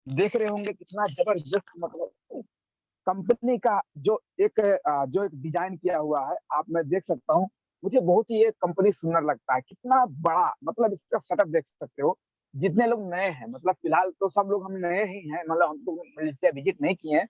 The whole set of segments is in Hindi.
देख रहे होंगे कितना जबरदस्त मतलब कंपनी का जो एक डिजाइन किया हुआ है, आप मैं देख सकता हूँ, मुझे बहुत ही ये कंपनी सुंदर लगता है। कितना बड़ा मतलब इसका सेटअप देख सकते हो। जितने लोग नए हैं मतलब फिलहाल तो सब लोग हम नए ही हैं, मतलब हम तो मलेशिया विजिट नहीं किए हैं।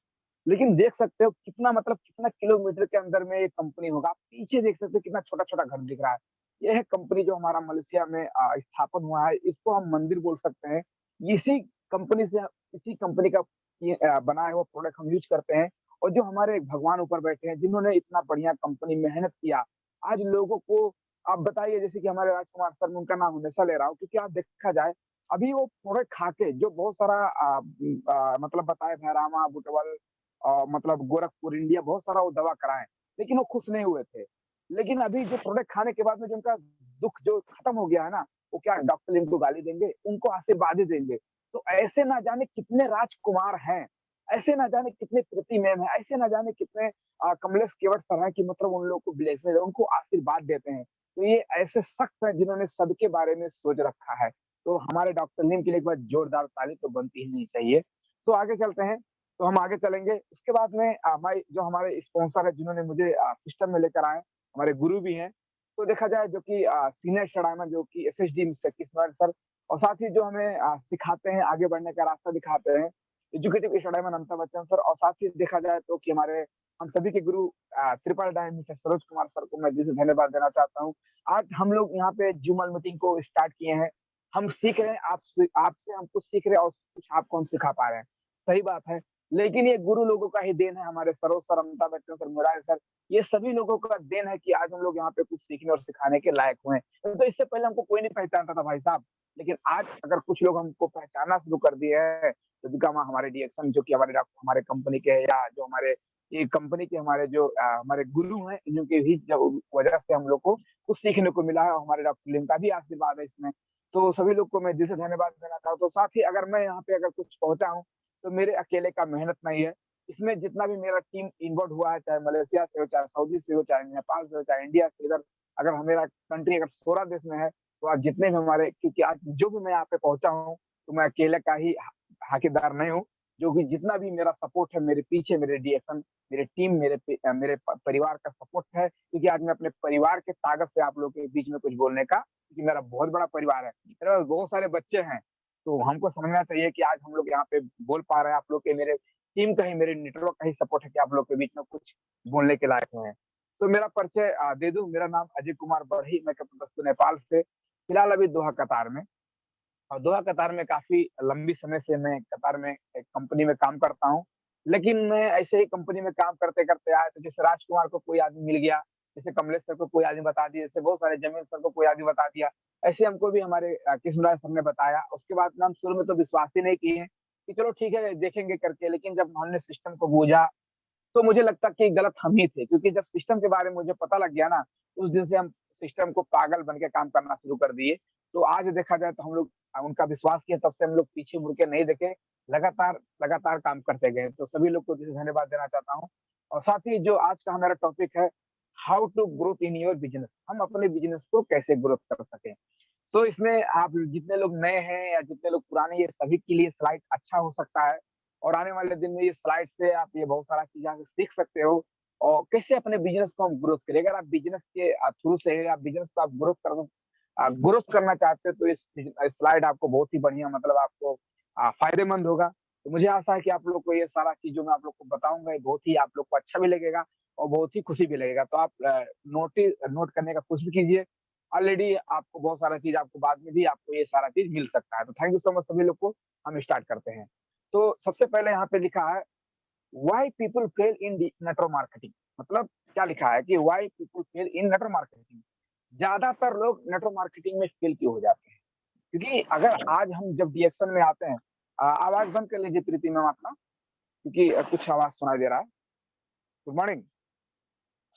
लेकिन देख सकते हो कितना मतलब कितना किलोमीटर के अंदर में ये कंपनी होगा। आप पीछे देख सकते हो कितना छोटा-छोटा घर दिख रहा है। ये है कंपनी जो हमारा मलेशिया में स्थापन हुआ है। इसको हम मंदिर बोल सकते हैं। इसी कंपनी से इसी कंपनी का ये बनाया हुआ प्रोडक्ट हम यूज़ करते हैं। और जो हमारे भगवान ऊपर बैठे हैं, जिन्होंने इतना बढ़िया कंपनी मेहनत किया, आज लोगों को आप बताइए जैसे कि हमारे राजकुमार सर मैं उनका नाम हमेशा ले रहा हूँ क्योंकि आप देखा जाए, अभी वो प्रोडक्ट खा के जो बहुत सारा मतलब बताए भैरामा, बुटवल मतलब गोरखपुर, इंडिया बहुत सारा वो दवा कराएँ, लेकिन वो खुश नहीं हुए थे। लेकिन अभी जो प्रोडक्ट खाने के बाद में जो उनका दुःख जो खत्म हो गया है ना, वो क्या डॉक्टर इनको गाली देंगे? उनको आशीर्वाद ही देंगे। तो ऐसे ना जाने कितने राजकुमार हैं, ऐसे ना जाने कितने कृति मैम हैं, ऐसे ना जाने कितने कमलेश केवट सर हैं कि मतलब उन लोगों को ब्लेसिंग उनको आशीर्वाद देते हैं। तो ये ऐसे शख्स हैं जिन्होंने सबके बारे में सोच रखा है। तो हमारे डॉक्टर नीम के लिए एक बार जोरदार ताली तो बनती ही नहीं चाहिए। तो आगे चलते हैं, तो हम आगे चलेंगे। उसके बाद में हमारे स्पॉन्सर हैं जिन्होंने मुझे सिस्टम में लेकर आए, हमारे गुरु भी हैं। तो देखा जाए जो कि सीनियर शडाना जो कि एसएसडी मिस्टर कृष्ण सर और साथ ही जो हमें सिखाते हैं, आगे बढ़ने का रास्ता दिखाते हैं, educative academy Amitabh Bachchan sir और साथ ही देखा जाए तो कि हमारे हम सभी के गुरु triple diamond mister Saroj Kumar sir को मैं दिल से धन्यवाद देना चाहता हूँ। आज हम लोग यहाँ पे जूमल मीटिंग को स्टार्ट किए हैं। हम सीख रहे हैं, आपसे हम कुछ सीख रहे हैं और कुछ आपको हम सिखा पा रहे हैं। सही बात है, लेकिन ये गुरु लोगों का ही देन है, हमारे Saroj sir, Amitabh Bachchan sir, Murari sir, ये सभी लोगों का देन है कि आज हम लोग यहाँ पे कुछ सीखने और सिखाने के लायक हुए हैं। तो इससे पहले हमको कोई नहीं पहचानता था भाई साहब। लेकिन आज अगर कुछ लोग हमको पहचानना शुरू कर दिए हैं, तो बिकॉम हमारे डीएक्शन जो कि हमारे कंपनी के या जो हमारे ये कंपनी के हमारे जो हमारे गुरु हैं, इनके ही जब वजह से हम लोग को कुछ सीखने को मिला है और हमारे डॉक्टर लिम का भी आशीर्वाद है इसमें। तो सभी लोग को मैं दिल से धन्यवाद देना चाहता हूँ। तो साथ ही अगर मैं यहाँ पे अगर कुछ पहुँचा हूँ, तो मेरे अकेले का मेहनत नहीं है। इसमें जितना भी मेरा टीम इन्वॉल्व हुआ है, चाहे मलेशिया से हो, चाहे सऊदी से हो, चाहे नेपाल से हो, चाहे इंडिया से इधर अगर मेरा कंट्री अगर 16 देश में है, तो आज जितने भी हमारे क्योंकि आज जो भी मैं यहाँ पे पहुँचा हूँ, तो मैं अकेले का ही हक़ीदार नहीं हूँ, जो कि जितना भी मेरा सपोर्ट है मेरे पीछे मेरे डीएक्शन, मेरे टीम, मेरे परिवार का सपोर्ट है क्योंकि आज मैं अपने परिवार के ताकत से आप लोगों के बीच में कुछ बोलने का क्योंकि मेरा बहुत बड़ा परिवार है। मेरे पास बहुत सारे बच्चे हैं, तो हमको समझना चाहिए कि आज हम लोग यहाँ पे बोल पा रहे हैं, आप लोग के मेरे टीम का ही मेरे नेटवर्क का ही सपोर्ट है कि आप लोग के बीच में कुछ बोलने के लायक हुए हैं। तो मेरा परिचय दे दूँ, मेरा नाम अजय कुमार बरही, मैं कपिलवस्तु नेपाल से, फिलहाल अभी दोहा कतार में। और दोहा कतार में काफ़ी लंबी समय से मैं कतार में एक कंपनी में काम करता हूँ। लेकिन मैं ऐसे ही कंपनी में काम करते-करते आया तो जैसे राजकुमार को कोई आदमी मिल गया, जैसे कमलेश सर को कोई आदमी बता दिया, जैसे बहुत सारे जमील सर को कोई आदमी बता दिया। ऐसे हमको भी हमारे कृष्णराज सर ने बताया। उसके बाद में हम शुरू में तो विश्वास ही नहीं किए कि चलो ठीक है देखेंगे करके, लेकिन जब हमने सिस्टम को बूझा तो मुझे लगता कि गलत हम ही थे क्योंकि जब सिस्टम के बारे में मुझे पता लग गया ना, उस दिन से हम सिस्टम को पागल बन के काम करना शुरू कर दिए। तो आज देखा जाए तो हम लोग उनका विश्वास किए तब से हम लोग पीछे मुड़ के नहीं देखे, लगातार लगातार काम करते गए। तो सभी लोग को दिल से धन्यवाद देना चाहता हूँ। और साथ ही जो आज का हमारा टॉपिक है, how to growth in your business, हम अपने बिज़नेस को कैसे ग्रोथ कर सकें। तो इसमें आप जितने लोग नए हैं या जितने लोग पुराने ये सभी के लिए स्लाइड अच्छा हो सकता है और आने वाले दिन में ये स्लाइड से आप ये बहुत सारा चीज़ यहाँ से सीख सकते हो और कैसे अपने बिज़नेस को हम ग्रोथ करें। अगर आप बिज़नेस के थ्रू से या बिज़नेस को आप ग्रोथ करना चाहते हो तो इस स्लाइड आपको बहुत ही बढ़िया मतलब आपको फ़ायदेमंद होगा। तो मुझे आशा है कि आप लोग को ये सारा चीज़ जो मैं आप लोग को बताऊँगा ये बहुत ही आप लोग को अच्छा भी लगेगा और बहुत ही खुशी भी लगेगा। तो आप नोट करने का कोशिश कीजिए। ऑलरेडी आपको बहुत सारा चीज़ आपको बाद में भी आपको ये सारा चीज़ मिल सकता है। तो थैंक यू सो मच सभी लोग को, हम स्टार्ट करते हैं। तो सबसे पहले यहाँ पे लिखा है why people fail in network marketing, मतलब क्या लिखा है कि why people fail in network marketing, ज्यादातर लोग नेटवर्क मार्केटिंग में फेल क्यों हो जाते हैं। क्योंकि अगर आज हम जब डीएक्शन में आते हैं, आवाज बंद कर लीजिए प्रीति मैम अपना, क्योंकि कुछ आवाज सुनाई दे रहा है। Good morning.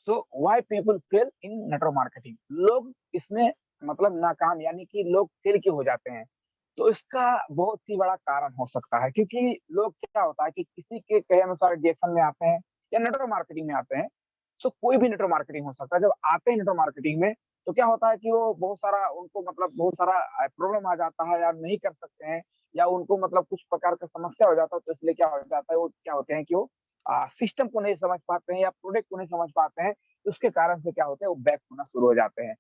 So why people fail in network marketing, लोग इसमें मतलब नाकाम यानी कि लोग फेल क्यों हो जाते हैं। तो इसका बहुत ही बड़ा कारण हो सकता है क्योंकि लोग क्या होता है कि किसी के कहे अनुसार रिएक्शन में आते हैं या नेटवर्क मार्केटिंग में आते हैं। सो कोई भी नेटवर्क मार्केटिंग हो सकता है। जब आते हैं नेटवर्क मार्केटिंग में तो क्या होता है कि वो बहुत सारा उनको मतलब बहुत सारा प्रॉब्लम आ जाता है या नहीं कर सकते हैं या उनको मतलब कुछ प्रकार का समस्या हो जाता है, तो इसलिए क्या हो जाता है, वो क्या होते हैं कि वो सिस्टम को नहीं समझ पाते हैं या प्रोडक्ट को नहीं समझ पाते हैं, तो उसके कारण से क्या होता है, वो बैक होना शुरू हो जाते हैं।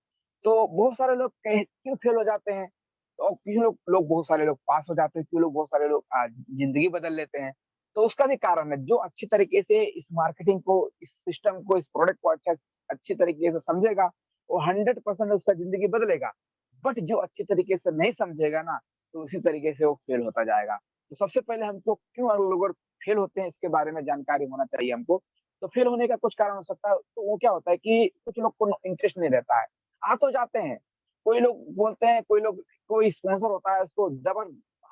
तो बहुत सारे लोग कहीं क्यों फेल हो जाते हैं? तो क्यों लोग लोग बहुत सारे लोग पास हो जाते हैं, क्यों लोग बहुत सारे लोग ज़िंदगी बदल लेते हैं? तो उसका भी कारण है, जो अच्छी तरीके से इस मार्केटिंग को, इस सिस्टम को, इस प्रोडक्ट को अच्छी तरीके से समझेगा, वो 100% उसका ज़िंदगी बदलेगा। बट जो अच्छी तरीके से नहीं समझेगा ना, तो उसी तरीके से वो फेल होता जाएगा। तो सबसे पहले हमको क्यों हम लोग फेल होते हैं, इसके बारे में जानकारी होना चाहिए हमको। तो फेल होने का कुछ कारण हो सकता है, तो वो क्या होता है कि कुछ लोग को इंटरेस्ट नहीं रहता है। आ तो जाते हैं, कोई लोग बोलते हैं, कोई स्पॉन्सर होता है, उसको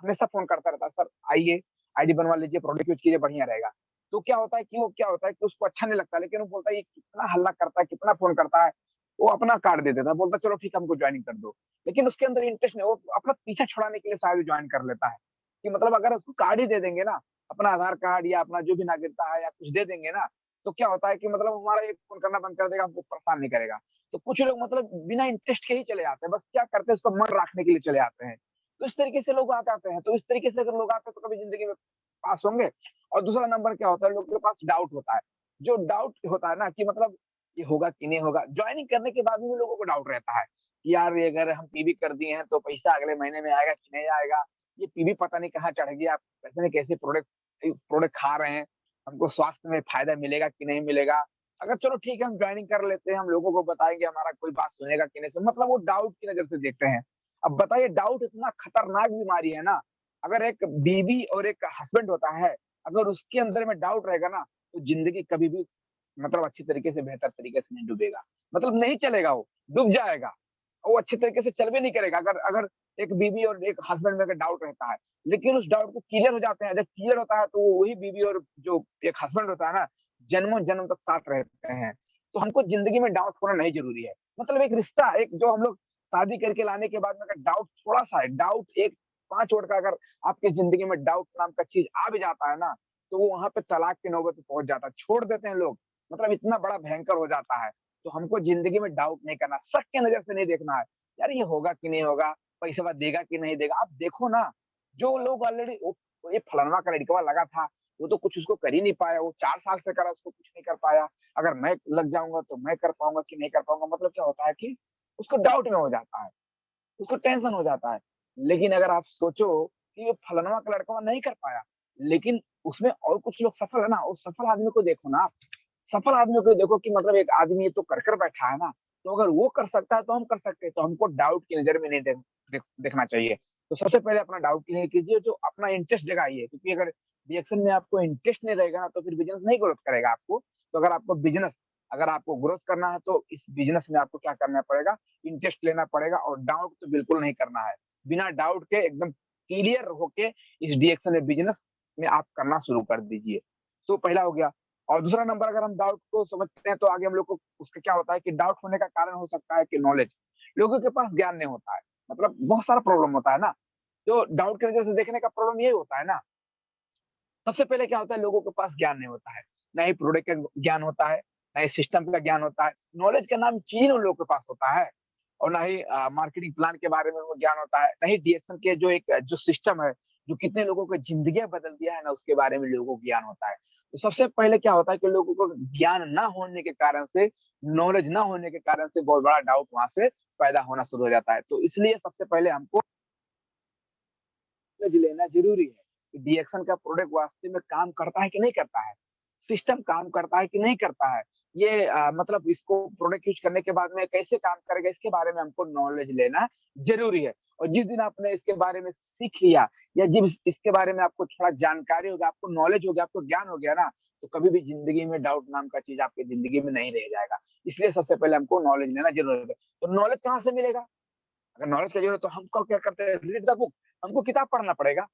हमेशा फ़ोन करता रहता है, "सर आइए, आईडी बनवा लीजिए, प्रोडक्ट यूज़ कीजिए, बढ़िया रहेगा।" तो क्या होता है कि उसको अच्छा नहीं लगता, लेकिन वो बोलता है, "ये कितना हल्ला करता है, कितना फ़ोन करता है।" वो अपना कार्ड दे देता है, बोलता है, "चलो ठीक है, हमको जॉइनिंग कर दो।" लेकिन उसके अंदर इंटरेस्ट नहीं, वो अपना पीछा छुड़ाने के लिए शायद जॉइन कर लेता है, कि मतलब अगर उसको कार्ड ही दे देंगे ना, अपना आधार कार्ड या अपना जो भी नागरिकता है या कुछ दे देंगे ना, तो क्या होता है कि मतलब हमारा ये फ़ोन करना बंद कर देगा, हमको परेशान नहीं करेगा। तो कुछ लोग मतलब बिना इंटरेस्ट के ही चले जाते हैं, बस क्या करते हैं, उसको मन रखने के लिए चले आते हैं। तो इस तरीके से लोग आ जाते हैं, तो इस तरीके से अगर लोग आते हैं तो कभी ज़िंदगी में पास होंगे। और दूसरा नंबर क्या होता है, लोगों के पास डाउट होता है। जो डाउट होता है ना कि मतलब ये होगा कि नहीं होगा, जॉइनिंग करने के बाद भी लोगों को डाउट रहता है, कि यार ये अगर हम पीवी कर दिए हैं तो पैसा अगले महीने में आएगा कि नहीं आएगा? ये पीवी पता नहीं कहाँ चढ़ गया, पता नहीं कैसे प्रोडक्ट खा रहे हैं, हमको स्वास्थ्य में फ़ायदा मिलेगा कि नहीं मिलेगा? अगर चलो ठीक है हम जॉइनिंग कर लेते हैं, हम लोगों को बताएँगे, हमारा कोई बात सुनेगा कि नहीं मतलब वो डाउट की नज़र से देखते हैं। अब बताइए डाउट इतना खतरनाक बीमारी है ना, अगर एक बीवी और एक हस्बैंड होता है, अगर उसके अंदर में डाउट रहेगा ना, तो ज़िंदगी कभी भी मतलब अच्छी तरीके से, बेहतर तरीके से नहीं डूबेगा। मतलब नहीं चलेगा वो, डूब जाएगा। वो अच्छे तरीके से चल भी नहीं करेगा, अगर अगर एक बीवी और एक हस्बैंड में अगर डाउट रहता है, लेकिन उस डाउट को क्लियर हो जाते हैं, जब क्लियर होता है तो वही बीवी और जो एक हस्बैंड होता है ना, जन्मों-जन्म तक साथ रहते हैं। तो हमको ज़िंदगी में डाउट होना नहीं ज़रूरी है। मतलब एक रिश्ता, एक जो हम लोग शादी करके लाने के बाद में अगर डाउट थोड़ा-सा है, डाउट एक 5 वर्ड का अगर आपकी ज़िंदगी में डाउट नाम का चीज़ आ भी जाता है ना, तो वो वहाँ पे तलाक की नौबत पे पहुँच जाता है, छोड़ देते हैं लोग। मतलब इतना बड़ा भयंकर हो जाता है। तो हमको ज़िंदगी में डाउट नहीं करना, शक की नज़र से नहीं देखना है। यार ये होगा कि नहीं होगा, पैसा देगा कि नहीं देगा। आप देखो ना, जो लोग ऑलरेडी वो ये फलाना का लड़कवा लगा था, वो तो कुछ उसको कर ही नहीं पाया, वो 4 साल से करा उसको कुछ नहीं कर पाया। अगर मैं लग जाऊँगा तो मैं कर पाऊँगा कि नहीं कर पाऊँगा, मतलब क्या होता है कि उसको डाउट में हो जाता है, उसको टेंशन हो जाता है। लेकिन अगर आप सोचो कि ये फलाना का लड़कवा नहीं कर पाया, लेकिन उसमें और कुछ लोग सफल है ना, उस सफल आदमी को देखो ना आप। सफल आदमियों को देखो कि मतलब एक आदमी ये तो कर बैठा है ना, तो अगर वो कर सकता है तो हम कर सकते हैं, तो हमको डाउट की नज़र में नहीं देखना चाहिए। तो सबसे पहले अपना डाउट क्लियर कीजिए, जो अपना इंटरेस्ट जगाइए, क्योंकि अगर रिएक्शन में आपको इंटरेस्ट नहीं रहेगा ना, तो फिर बिज़नेस नहीं ग्रोथ करेगा आपको। तो अगर आपको ग्रोथ करना है, तो इस बिज़नेस में आपको क्या करना पड़ेगा, इंटरेस्ट लेना पड़ेगा और डाउट तो बिल्कुल नहीं करना है। बिना डाउट के एकदम क्लियर होके इस डायरेक्शन में बिज़नेस में आप करना शुरू कर दीजिए। तो पहला हो गया। और दूसरा नंबर अगर हम डाउट को समझते हैं तो आगे हम लोग को उसका क्या होता है कि डाउट होने का कारण हो सकता है कि नॉलेज। लोगों के पास ज्ञान नहीं होता है। मतलब बहुत सारा प्रॉब्लम होता है ना, तो डाउट की वजह से देखने का प्रॉब्लम यही होता है ना। सबसे पहले क्या होता है, लोगों के पास ज्ञान नहीं होता है। ना ही प्रोडक्ट का ज्ञान होता है, ना ही सिस्टम का ज्ञान होता है। नॉलेज का नाम चीन उन लोगों के पास होता है और ना ही मार्केटिंग प्लान के बारे में वो ज्ञान होता है, ना ही डीएक्शन के जो सिस्टम है, जो कितने लोगों की ज़िंदगियाँ बदल दिया है ना, उसके बारे में लोगों को ज्ञान होता है। तो सबसे पहले क्या होता है कि लोगों को ज्ञान ना होने के कारण से, नॉलेज ना होने के कारण से बहुत बड़ा डाउट वहाँ से पैदा होना शुरू हो जाता है। तो इसलिए सबसे पहले हमको नॉलेज लेना ज़रूरी है, कि डीएक्शन का प्रोडक्ट वास्तव में काम करता है कि नहीं करता है? सिस्टम काम करता है कि नहीं करता है? ये मतलब इसको प्रोडक्ट यूज़ करने के बाद में कैसे काम करेगा, इसके बारे में हमको नॉलेज लेना ज़रूरी है। और जिस दिन आपने इसके बारे में सीख लिया या जिस इसके बारे में आपको थोड़ा जानकारी हो गया, आपको नॉलेज हो गया, आपको ज्ञान हो गया ना, तो कभी भी ज़िंदगी में डाउट नाम का चीज़ आपकी ज़िंदगी में नहीं रह जाएगा। इसलिए सबसे पहले हमको नॉलेज लेना ज़रूरी है। तो नॉलेज कहाँ से मिलेगा? अगर नॉलेज चाहिए हो तो हमको क्या करते हैं, रीड द बुक, हमको किताब पढ़ना पड़ेगा।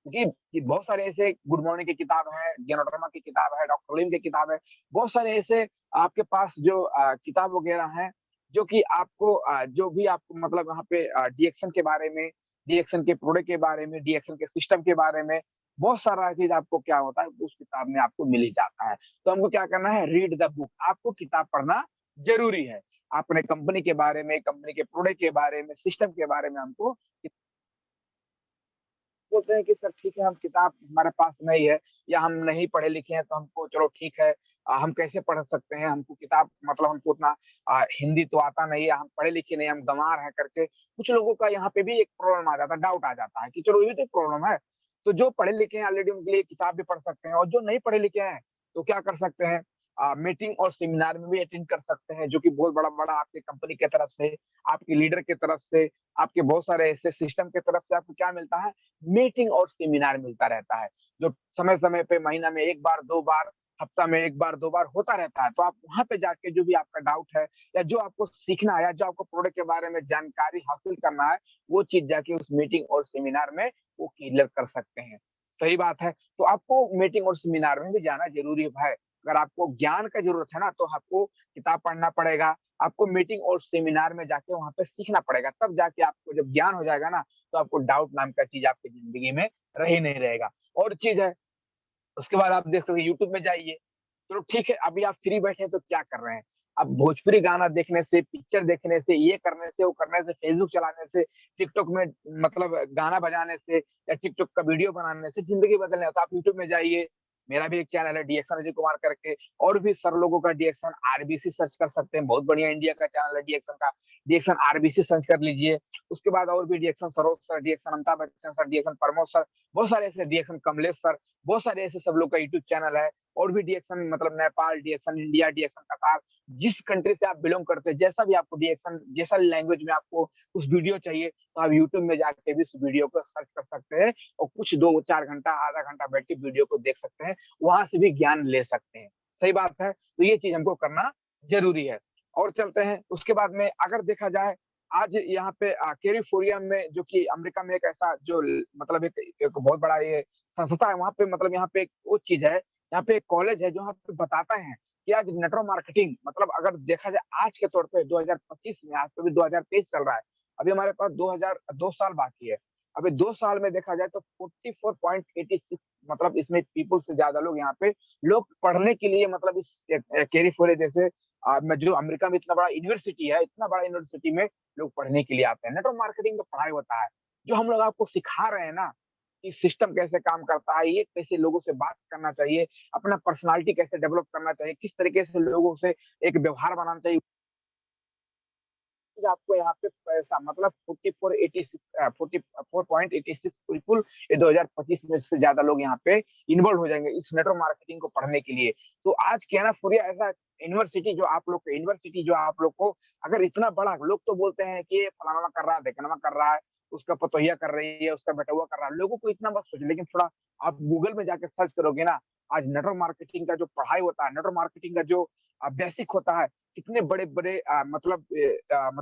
क्योंकि कि बहुत सारे ऐसे गुड मॉर्निंग की किताब है, ज्ञानों की किताब है, डॉक्टर लीम की किताब है। बहुत सारे ऐसे आपके पास जो किताब वगैरह हैं, जो कि आपको जो भी आपको मतलब वहाँ पे डीएक्शन के बारे में, डीएक्शन के प्रोडक्ट के बारे में, डीएक्शन के सिस्टम के बारे में, बहुत सारा चीज़ आपको क्या होता है, उस किताब में आपको मिल ही जाता है। तो हमको क्या करना है, रीड द बुक, आपको किताब पढ़ना ज़रूरी है। अपने कंपनी के बारे में, कंपनी के प्रोडक्ट के बारे में, सिस्टम के बारे में हमको बोलते हैं कि सर ठीक है, हम किताब हमारे पास नहीं है या हम नहीं पढ़े लिखे हैं तो हमको चलो ठीक है, हम कैसे पढ़ सकते हैं, हमको किताब मतलब हमको उतना हिंदी तो आता नहीं है, हम पढ़े लिखे नहीं, हम गँवार हैं करके कुछ लोगों का यहाँ पे भी एक प्रॉब्लम आ जाता है, डाउट आ जाता है कि चलो ये भी तो एक प्रॉब्लम है। तो जो पढ़े लिखे हैं ऑलरेडी उनके लिए किताब भी पढ़ सकते हैं और जो नहीं पढ़े लिखे हैं, तो क्या कर सकते हैं, मीटिंग और सेमिनार में भी अटेंड कर सकते हैं, जो कि बहुत बड़ा-बड़ा आपकी कंपनी की तरफ से, आपके लीडर की तरफ से, आपके बहुत सारे ऐसे सिस्टम की तरफ से आपको क्या मिलता है, मीटिंग और सेमिनार मिलता रहता है, जो समय-समय पे महीना में 1 बार, 2 बार, हफ्ता में 1 बार, 2 बार होता रहता है। तो आप वहाँ पे जाके जो भी आपका डाउट है या जो आपको सीखना है या जो आपको प्रोडक्ट के बारे में जानकारी हासिल करना है, वो चीज़ जाके उस मीटिंग और सेमिनार में वो क्लियर कर सकते हैं। सही बात है। तो आपको मीटिंग और सेमिनार में भी जाना ज़रूरी है भाई। अगर आपको ज्ञान का ज़रूरत है ना, तो आपको किताब पढ़ना पड़ेगा, आपको मीटिंग और सेमिनार में जाके वहाँ पे सीखना पड़ेगा। तब जाके आपको जब ज्ञान हो जाएगा ना, तो आपको डाउट नाम का चीज़ आपकी ज़िंदगी में रह ही नहीं रहेगा। और चीज़ है, उसके बाद आप देख सकते हैं यूट्यूब में जाइए, चलो ठीक है, अभी आप फ्री बैठे हैं तो क्या कर रहे हैं? अब भोजपुरी गाना देखने से, पिक्चर देखने से, ये करने से, वो करने से, फेसबुक चलाने से, टिकटॉक में मतलब गाना बजाने से या टिकटॉक का वीडियो बनाने से ज़िंदगी बदलने तो आप यूट्यूब में जाइए, मेरा भी एक चैनल है डीएक्शन अजय कुमार करके, और भी सर लोगों का डीएक्शन आरबीसी सर्च कर सकते हैं, बहुत बढ़िया इंडिया का चैनल है डीएक्शन का, डीएक्शन आरबीसी सर्च कर लीजिए। उसके बाद और भी डीएक्शन सरोज सर, डीएक्शन अमिताभ बच्चन सर, डीएक्शन प्रमोद सर, बहुत सारे ऐसे डीएक्शन कमलेश सर, बहुत सारे ऐसे सब लोग का यूट्यूब चैनल है। और भी डीएक्शन मतलब नेपाल, डीएक्शन इंडिया, डीएक्शन कतार, जिस कंट्री से आप बिलोंग करते हैं, जैसा भी आपको डीएक्शन जैसा लैंग्वेज में आपको उस वीडियो चाहिए, तो आप यूट्यूब में जाके भी उस वीडियो को सर्च कर सकते हैं और कुछ 2-4 घंटा, आधा घंटा बैठ के वीडियो को देख सकते हैं, वहाँ से भी ज्ञान ले सकते हैं। सही बात है, तो ये चीज़ हमको करना ज़रूरी है। और चलते हैं, उसके बाद में अगर देखा जाए, आज यहाँ पे कैलिफोर्निया में जो कि अमेरिका में एक ऐसा जो ल मतलब एक एक बहुत बड़ा ये संस्था है, वहाँ पे मतलब यहाँ पे एक वो चीज़ है, यहाँ पे एक कॉलेज है जो यहाँ पे बताता है कि आज नेटवर्क मार्केटिंग मतलब अगर देखा जाए आज के तौर पे 2025 में, आज तो अभी 2023 चल रहा है। अभी हमारे पास 2 साल बाकी है। अभी 2 साल में देखा जाए तो 44.86 मतलब इसमें पीपल से ज़्यादा लोग यहाँ पे लोग पढ़ने के लिए मतलब इस कैलिफोर्निया जैसे में जो अमेरिका में इतना बड़ा यूनिवर्सिटी है, इतना बड़ा यूनिवर्सिटी में लोग पढ़ने के लिए आते हैं। नेटवर्क मार्केटिंग में पढ़ाई होता है। जो हम लोग आपको सिखा रहे हैं ना, कि सिस्टम कैसे काम करता है, ये कैसे लोगों से बात करना चाहिए, अपना पर्सनैलिटी कैसे डेवलप करना चाहिए, किस तरीके से लोगों से एक व्यवहार बनाना चाहिए, आपको यहाँ पे पैसा मतलब 44.86 पीपल ये 2025 में से ज़्यादा लोग यहाँ पे इन्वॉल्व हो जाएँगे इस नेटवर्क मार्केटिंग को पढ़ने के लिए। तो आज कैनाफोरिया ऐसा यूनिवर्सिटी जो आप लोग को अगर इतना बड़ा लोग तो बोलते हैं कि ये फलाना कर रहा है, ढिकाना कर रहा है, उसका पतोहिया कर रही है, उसका बेटा कर रहा है। लोगों को इतना मत सोचिए, लेकिन थोड़ा आप गूगल में जाके सर्च करोगे ना, आज नेटवर्क मार्केटिंग का जो पढ़ाई होता है, नेटवर्क मार्केटिंग का जो बेसिक होता है, कितने बड़े-बड़े मतलब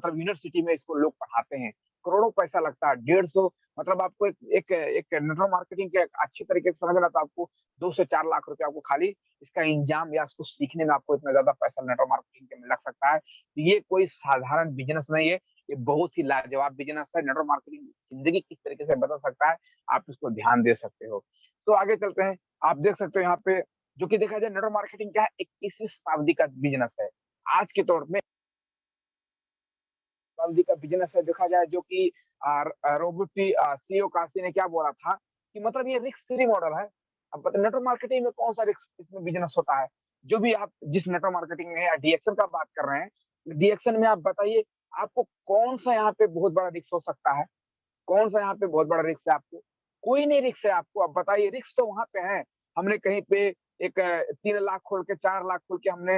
यूनिवर्सिटी में इसको लोग पढ़ाते हैं। करोड़ों पैसा लगता है, 150 मतलब आपको एक एक एक नेटवर्क मार्केटिंग के अच्छी तरीके से समझना तो आपको 2 से 4 लाख रुपए आपको खाली इसका इंजाम या इसको सीखने में आपको इतना ज़्यादा पैसा नेटवर्क मार्केटिंग के में लग सकता है। तो ये कोई साधारण बिज़नेस नहीं है, ये बहुत ही लाजवाब बिज़नेस है। नेटवर्क मार्केटिंग ज़िंदगी किस तरीके से बदल सकता है, आप इसको ध्यान दे सकते हो। तो आगे चलते हैं, आप देख सकते हो यहाँ पे जो कि देखा जाए नेटवर्क मार्केटिंग क्या है, 21वीं शताब्दी का बिज़नेस है। आज के दौर में शताब्दी का बिज़नेस है देखा जाए जो कि रोबोटी सीईओ काशी ने क्या बोला था कि मतलब ये रिस्क फ्री मॉडल है। अब पता नेटवर्क मार्केटिंग में कौन-सा रिस्क इसमें बिज़नेस होता है? जो भी आप जिस नेटवर्क मार्केटिंग में या डीएक्शन का बात कर रहे हैं, डीएक्शन में आप बताइए आपको कौन-सा यहाँ पे बहुत बड़ा रिस्क हो सकता है? कौन-सा यहाँ पे बहुत बड़ा रिस्क है आपको? कोई नहीं रिस्क है आपको, अब बताइए रिस्क तो वहाँ पे है। हमने कहीं पे एक 3 लाख खोल के 4 लाख खोल के हमने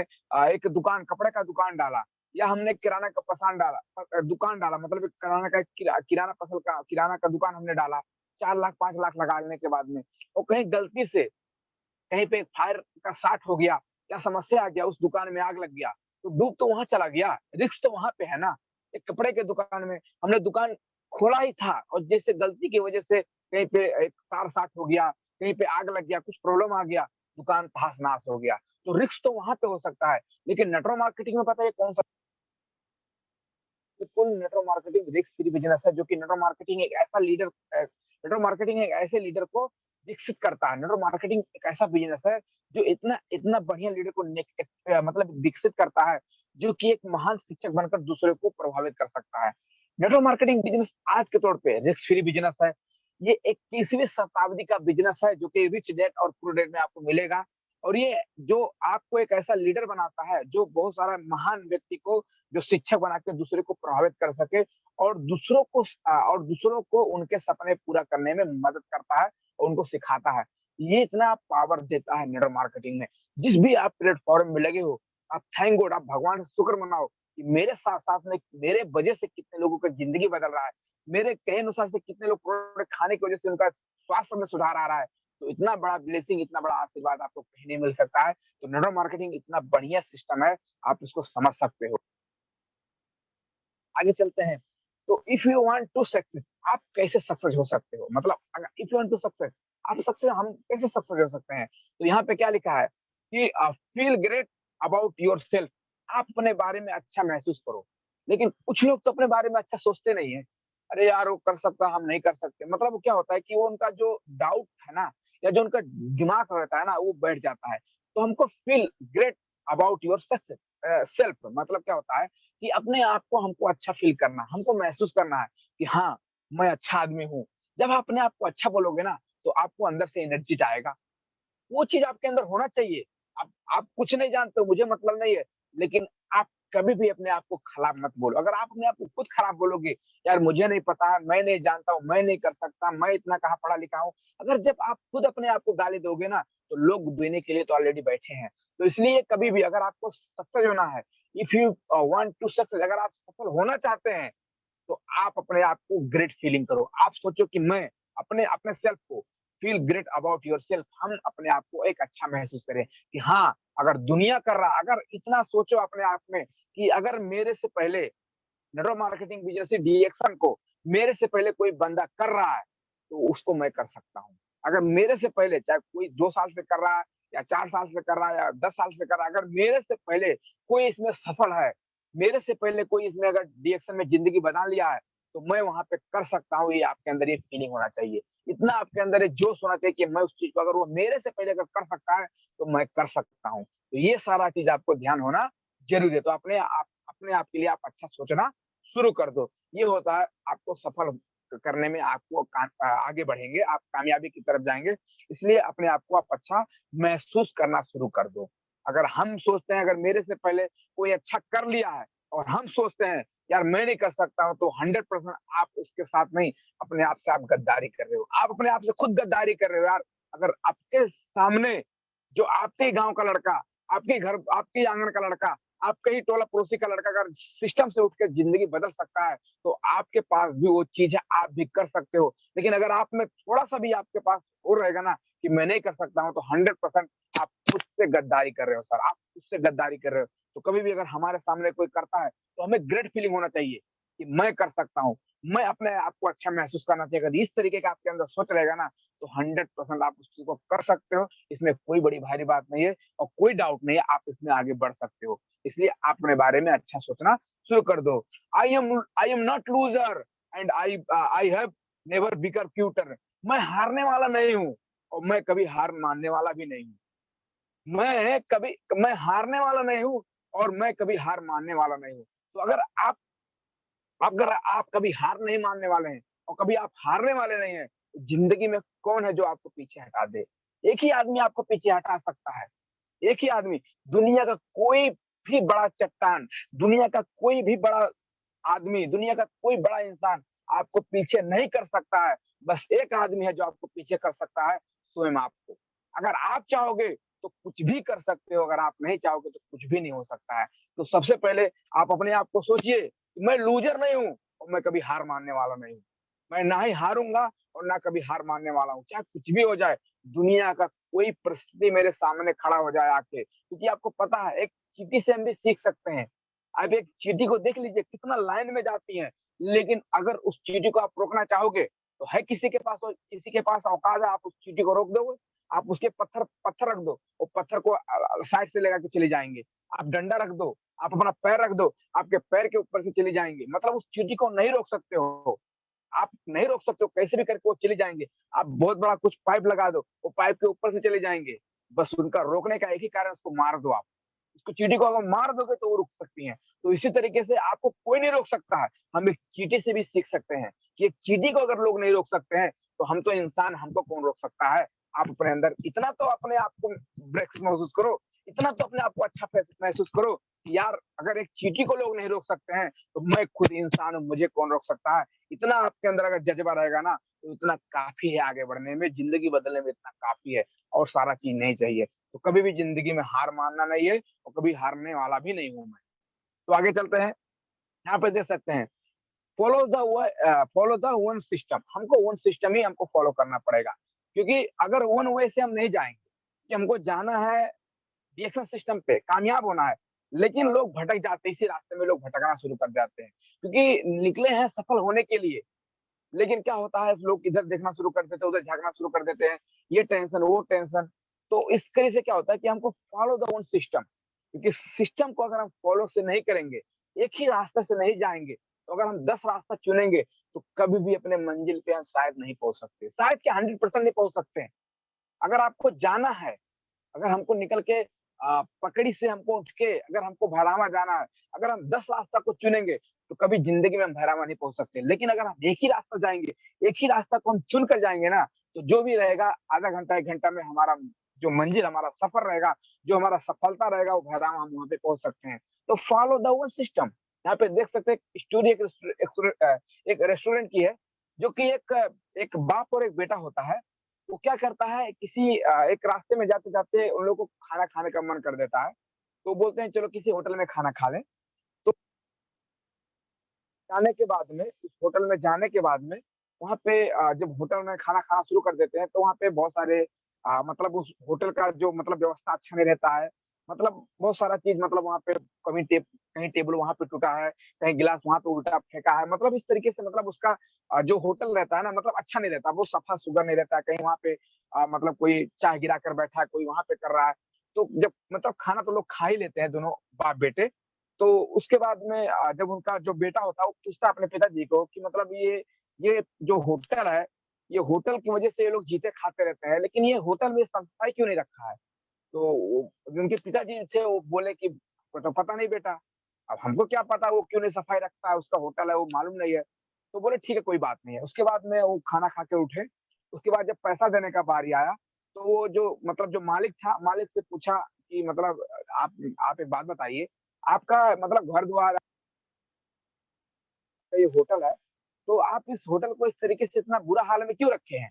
एक दुकान कपड़े का दुकान डाला या हमने किराना का पसान डाला दुकान डाला मतलब एक किराना का किराना का दुकान हमने डाला, 4 लाख 5 लाख लगाने के बाद में और कहीं गलती से कहीं पे फायर का शॉट हो गया या समस्या आ गया, उस दुकान में आग लग गया, तो डूब तो वहाँ चला गया, रिस्क तो वहाँ पे है ना। एक कपड़े के दुकान में हमने दुकान खोला ही था और जैसे गलती की वजह से कहीं पे एक तार शॉट हो गया, कहीं पे आग लग गया, कुछ प्रॉब्लम आ गया, दुकान तहस-नहस हो गया। तो रिस्क तो वहाँ पे हो सकता है, लेकिन नेटवर्क मार्केटिंग में पता है कौन-सा बिल्कुल network marketing risk free business है, जो कि नेटवर्क मार्केटिंग एक ऐसे लीडर को विकसित करता है। नेटवर्क मार्केटिंग एक ऐसा बिज़नेस है, जो इतना इतना बढ़िया लीडर को मतलब विकसित करता है, जो कि एक महान शिक्षक बनकर दूसरे को प्रभावित कर सकता है। नेटवर्क मार्केटिंग बिज़नेस आज के तौर पे रिस्क फ्री बिज़नेस है। ये 21वीं शताब्दी का बिज़नेस है जो कि रिच डैड और पुअर डैड में आपको मिलेगा। और ये जो आपको एक ऐसा लीडर बनाता है, जो बहुत सारा महान व्यक्ति को जो शिक्षक बना के दूसरे को प्रभावित कर सके और दूसरों को उनके सपने पूरा करने में मदद करता है और उनको सिखाता है। ये इतना पावर देता है नेटवर्क मार्केटिंग में। जिस भी आप प्लेटफ़ॉर्म में लगे हो, आप थैंक गॉड, आप भगवान का शुक्र मनाओ कि मेरे साथ-साथ में मेरे वजह से कितने लोगों का ज़िंदगी बदल रहा है। मेरे कहे अनुसार से कितने लोग प्रोडक्ट खाने की वजह से उनका स्वास्थ्य में सुधार आ रहा है। तो इतना बड़ा ब्लेसिंग, इतना बड़ा आशीर्वाद आपको कहीं नहीं मिल सकता है। तो नेटवर्क मार्केटिंग इतना बढ़िया सिस्टम है, आप इसको समझ सकते हो। आगे चलते हैं। तो if you want to success, आप कैसे सक्सेस हो सकते हो? मतलब अगर if you want to success, हम कैसे सक्सेस हो सकते हैं? तो यहाँ पे क्या लिखा है कि फील ग्रेट अबाउट योरसेल्फ, आप अपने बारे में अच्छा महसूस करो। लेकिन कुछ लोग तो अपने बारे में अच्छा सोचते नहीं है। अरे यार, वो कर सकता, हम नहीं कर सकते। मतलब वो क्या होता है कि वो उनका जो डाउट है ना, या जो उनका दिमाग रहता है ना, वो बैठ जाता है। तो हमको feel great about your success self, मतलब क्या होता है कि अपने आप को हमको अच्छा फ़ील करना, हमको महसूस करना है कि हाँ, मैं अच्छा आदमी हूँ। जब आप अपने आप को अच्छा बोलोगे ना, तो आपको अंदर से एनर्जी आएगा। वो चीज़ आपके अंदर होना चाहिए। आप कुछ नहीं जानते हो, मुझे मतलब नहीं है, लेकिन आप कभी भी अपने आप को खराब मत बोलो। अगर आप अपने आप को खुद खराब बोलोगे, यार मुझे नहीं पता, मैं नहीं जानता हूँ, मैं नहीं कर सकता, मैं इतना कहाँ पढ़ा-लिखा हूँ। अगर जब आप खुद अपने आप को गाली दोगे ना, तो लोग देने के लिए तो ऑलरेडी बैठे हैं। तो इसलिए कभी भी अगर आपको सक्सेस होना है, if you want to success, अगर आप सफल होना चाहते हैं, तो आप अपने आप को ग्रेट फीलिंग करो। आप सोचो कि मैं अपने अपने सेल्फ को फील ग्रेट अबाउट योरसेल्फ, हम अपने आप को एक अच्छा महसूस करें कि हाँ, अगर दुनिया कर रहा, अगर इतना सोचो अपने आप में कि अगर मेरे से पहले नेटवर्क मार्केटिंग बिज़नेस डीएक्शन को मेरे से पहले कोई बंदा कर रहा है, तो उसको मैं कर सकता हूँ। अगर मेरे से पहले चाहे कोई 2 साल से कर रहा है या 4 साल से कर रहा है या 10 साल से कर रहा है, अगर मेरे से पहले कोई इसमें सफल है, मेरे से पहले कोई इसमें अगर डीएक्शन में ज़िंदगी बना लिया है, तो मैं वहाँ पे कर सकता हूँ, ये आपके अंदर ये फीलिंग होना चाहिए। इतना आपके अंदर ये जोश होना चाहिए कि मैं उस चीज़ को, अगर वो मेरे से पहले अगर कर सकता है, तो मैं कर सकता हूँ। तो ये सारा चीज़ आपको ध्यान होना ज़रूरी है। तो अपने आप के लिए आप अच्छा सोचना शुरू कर दो। ये होता है आपको सफल करने में, आपको आगे बढ़ेंगे, आप कामयाबी की तरफ जाएँगे। इसलिए अपने आप को आप अच्छा महसूस करना शुरू कर दो। अगर हम सोचते हैं अगर मेरे से पहले कोई अच्छा कर लिया है और हम सोचते हैं यार मैं नहीं कर सकता हूँ, तो 100% आप उसके साथ नहीं, अपने आप से आप गद्दारी कर रहे हो। आप अपने आप से खुद गद्दारी कर रहे हो यार। अगर आपके सामने जो आपके ही गाँव का लड़का, आपके ही आँगन का लड़का, आपके ही टोला-पड़ोसी का लड़का अगर सिस्टम से उठ के ज़िंदगी बदल सकता है, तो आपके पास भी वो चीज़ है, आप भी कर सकते हो। लेकिन अगर आप में थोड़ा-सा भी आपके पास वो रहेगा ना कि मैं नहीं कर सकता हूँ, तो 100% आप खुद से गद्दारी कर रहे हो सर, आप खुद से गद्दारी कर रहे हो। तो कभी भी अगर हमारे सामने कोई करता है, तो हमें ग्रेट फीलिंग होना चाहिए कि मैं कर सकता हूँ। मैं अपने आप को अच्छा महसूस करना चाहिए। अगर इस तरीके का आपके अंदर सोच रहेगा ना, तो 100% आप उस चीज़ को कर सकते हो। इसमें कोई बड़ी भारी बात नहीं है और कोई डाउट नहीं है, आप इसमें आगे बढ़ सकते हो। इसलिए आप अपने बारे में अच्छा सोचना शुरू कर दो। I am not loser and I have never become Quetta. मैं हारने वाला नहीं हूँ और मैं कभी हार मानने वाला भी नहीं हूँ। मैं हारने वाला नहीं हूँ और मैं कभी हार मानने वाला नहीं हूँ। तो अगर आप कभी हार नहीं मानने वाले हैं और कभी आप हारने वाले नहीं हैं, तो ज़िंदगी में कौन है जो आपको पीछे हटा दे? एक ही आदमी आपको पीछे हटा सकता है। एक ही आदमी, दुनिया का कोई भी बड़ा चट्टान, दुनिया का कोई भी बड़ा आदमी, दुनिया का कोई बड़ा इंसान आपको पीछे नहीं कर सकता है। बस एक आदमी है जो आपको पीछे कर सकता है, स्वयं आपको। अगर आप चाहोगे तो कुछ भी कर सकते हो, अगर आप नहीं चाहोगे तो कुछ भी नहीं हो सकता है। तो सबसे पहले आप अपने आप को सोचिए कि मैं लूज़र नहीं हूँ और मैं कभी हार मानने वाला नहीं हूँ। मैं ना ही हारूँगा और ना कभी हार मानने वाला हूँ। चाहे कुछ भी हो जाए, दुनिया का कोई परिस्थिति मेरे सामने खड़ा हो जाए आके, क्योंकि आपको पता है एक चींटी से हम भी सीख सकते हैं। आप एक चींटी को देख लीजिए कितना लाइन में जाती है, लेकिन अगर उस चींटी को आप रोकना चाहोगे, तो है किसी के पास औकात है आप उस चींटी को रोक दोगे? आप उसके पत्थर पत्थर रख दो, वो पत्थर को साइड से लेकर के चली जाएँगे। आप डंडा रख दो, आप अपना पैर रख दो, आपके पैर के ऊपर से चली जाएँगी। मतलब उस चींटी को नहीं रोक सकते हो। आप नहीं रोक सकते हो, कैसे भी करके वो चले जाएँगे। आप बहुत बड़ा कुछ पाइप लगा दो, वो पाइप के ऊपर से चले जाएँगे। बस उनका रोकने का एक ही कारण है, उसको मार दो आप। उसको चींटी को अगर मार दोगे तो वो रुक सकती हैं। तो इसी तरीके से आपको कोई नहीं रोक सकता है। हम एक चींटी से भी सीख सकते हैं कि एक चींटी को अगर लोग नहीं रोक सकते हैं, तो हम तो इंसान, हमको कौन रोक सकता है? आप अपने अंदर इतना तो अपने आप को ब्रेक्स महसूस करो, इतना तो अपने आप को अच्छा महसूस करो कि यार अगर एक चींटी को लोग नहीं रोक सकते हैं, तो मैं खुद इंसान हूँ, मुझे कौन रोक सकता है? इतना आपके अंदर अगर जज़्बा रहेगा ना, तो इतना काफ़ी है आगे बढ़ने में, ज़िंदगी बदलने में इतना काफ़ी है और सारा चीज़ नहीं चाहिए। तो कभी भी ज़िंदगी में हार मानना नहीं है और कभी हारने वाला भी नहीं हूँ मैं। तो आगे चलते हैं, यहाँ पे देख सकते हैं, फॉलो द वन सिस्टम। हमको वन सिस्टम ही हमको फॉलो करना पड़ेगा, क्योंकि अगर वन वे से हम नहीं जाएँगे, कि हमको जाना है रिएक्शन सिस्टम पे, कामयाब होना है, लेकिन लोग भटक जाते हैं, इसी रास्ते में लोग भटकना शुरू कर जाते हैं, क्योंकि निकले हैं सफल होने के लिए, लेकिन क्या होता है लोग इधर देखना शुरू कर देते हैं, उधर झाँकना शुरू कर देते हैं, ये टेंशन, वो टेंशन। तो इस तरह से क्या होता है कि हमको फॉलो द वन सिस्टम, क्योंकि सिस्टम को अगर हम फॉलो से नहीं करेंगे, एक ही रास्ते से नहीं जाएँगे, तो अगर हम 10 रास्ता चुनेंगे, तो कभी भी अपने मंजिल पे हम शायद नहीं पहुँच सकते। शायद क्या 100% नहीं पहुँच सकते हैं। अगर आपको जाना है, अगर हमको निकल के पकड़ी से हमको उठ के अगर हमको भरावा जाना है, अगर हम 10 रास्ता को चुनेंगे, तो कभी ज़िंदगी में हम भरावा नहीं पहुँच सकते। लेकिन अगर हम एक ही रास्ता जाएँगे, एक ही रास्ता को हम चुन कर जाएँगे ना, तो जो भी रहेगा आधा घंटा, 1 घंटा में हमारा जो मंज़िल हमारा सफ़र रहेगा, जो हमारा सफलता रहेगा, वो भरावा हम वहाँ पे पहुँच सकते हैं। तो फॉलो द वन सिस्टम। यहाँ पे देख सकते हैं स्टोरी एक रेस्टोरेंट की है, जो कि एक बाप और एक बेटा होता है। वो क्या करता है किसी एक रास्ते में जाते-जाते उन लोगों को खाना खाने का मन कर देता है। तो बोलते हैं चलो किसी होटल में खाना खा लें। तो जाने के बाद में उस होटल में जाने के बाद में वहाँ पे जब होटल में खाना खाना शुरू कर देते हैं तो वहाँ पे बहुत सारे मतलब उस होटल का जो मतलब व्यवस्था अच्छा नहीं रहता है। मतलब बहुत सारा चीज़ मतलब वहाँ पे कहीं टेबल वहाँ पे टूटा है, कहीं गिलास वहाँ पे उल्टा फेंका है। मतलब इस तरीके से मतलब उसका जो होटल रहता है ना मतलब अच्छा नहीं रहता, वो सफा-सुथरा नहीं रहता है। कहीं वहाँ पे मतलब कोई चाय गिरा कर बैठा है, कोई वहाँ पे कर रहा है। तो जब मतलब खाना तो लोग खा ही लेते हैं दोनों बाप-बेटे। तो उसके बाद में जब उनका जो बेटा होता है वो पूछता है अपने पिताजी को कि मतलब ये जो होटल है, ये होटल की वज़ह से ये लोग जीते खाते रहते हैं, लेकिन ये होटल में साफ-सफाई क्यों नहीं रखा है? तो वो उनके पिताजी थे वो बोले कि "वो तो पता नहीं बेटा, अब हमको क्या पता वो क्यों नहीं सफाई रखता है, उसका होटल है वो मालूम नहीं है।" तो बोले ठीक है कोई बात नहीं है। उसके बाद में वो खाना खा के उठे, उसके बाद जब पैसा देने का बारी आया, तो वो जो मतलब जो मालिक था, मालिक से पूछा कि मतलब आप आप एक बात बताइए, आपका मतलब घर-द्वार का ये होटल है, तो आप इस होटल को इस तरीके से इतना बुरा हाल में क्यों रखे हैं?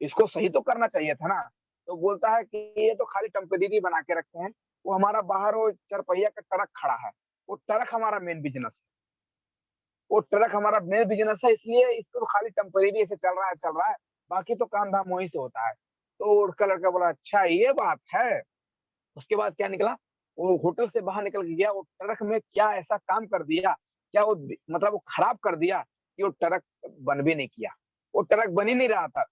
इसको सही तो करना चाहिए था ना। तो बोलता है कि ये तो खाली टेम्परेरी बना के रखे हैं, वो हमारा बाहर वो 4 पहिया का ट्रक खड़ा है, वो ट्रक हमारा मेन बिज़नेस है। वो ट्रक हमारा मेन बिज़नेस है इसलिए इसको तो खाली टेम्परेरी ऐसे चल रहा है, बाकी तो काम-धाम वहीं से होता है। तो उसका लड़का बोला अच्छा ये बात है। उसके बाद क्या निकला, वो होटल से बाहर निकल के गया, वो ट्रक में क्या ऐसा काम कर दिया, क्या वो मतलब वो खराब कर दिया कि वो ट्रक बन भी नहीं किया। वो ट्रक बन ही नहीं रहा था,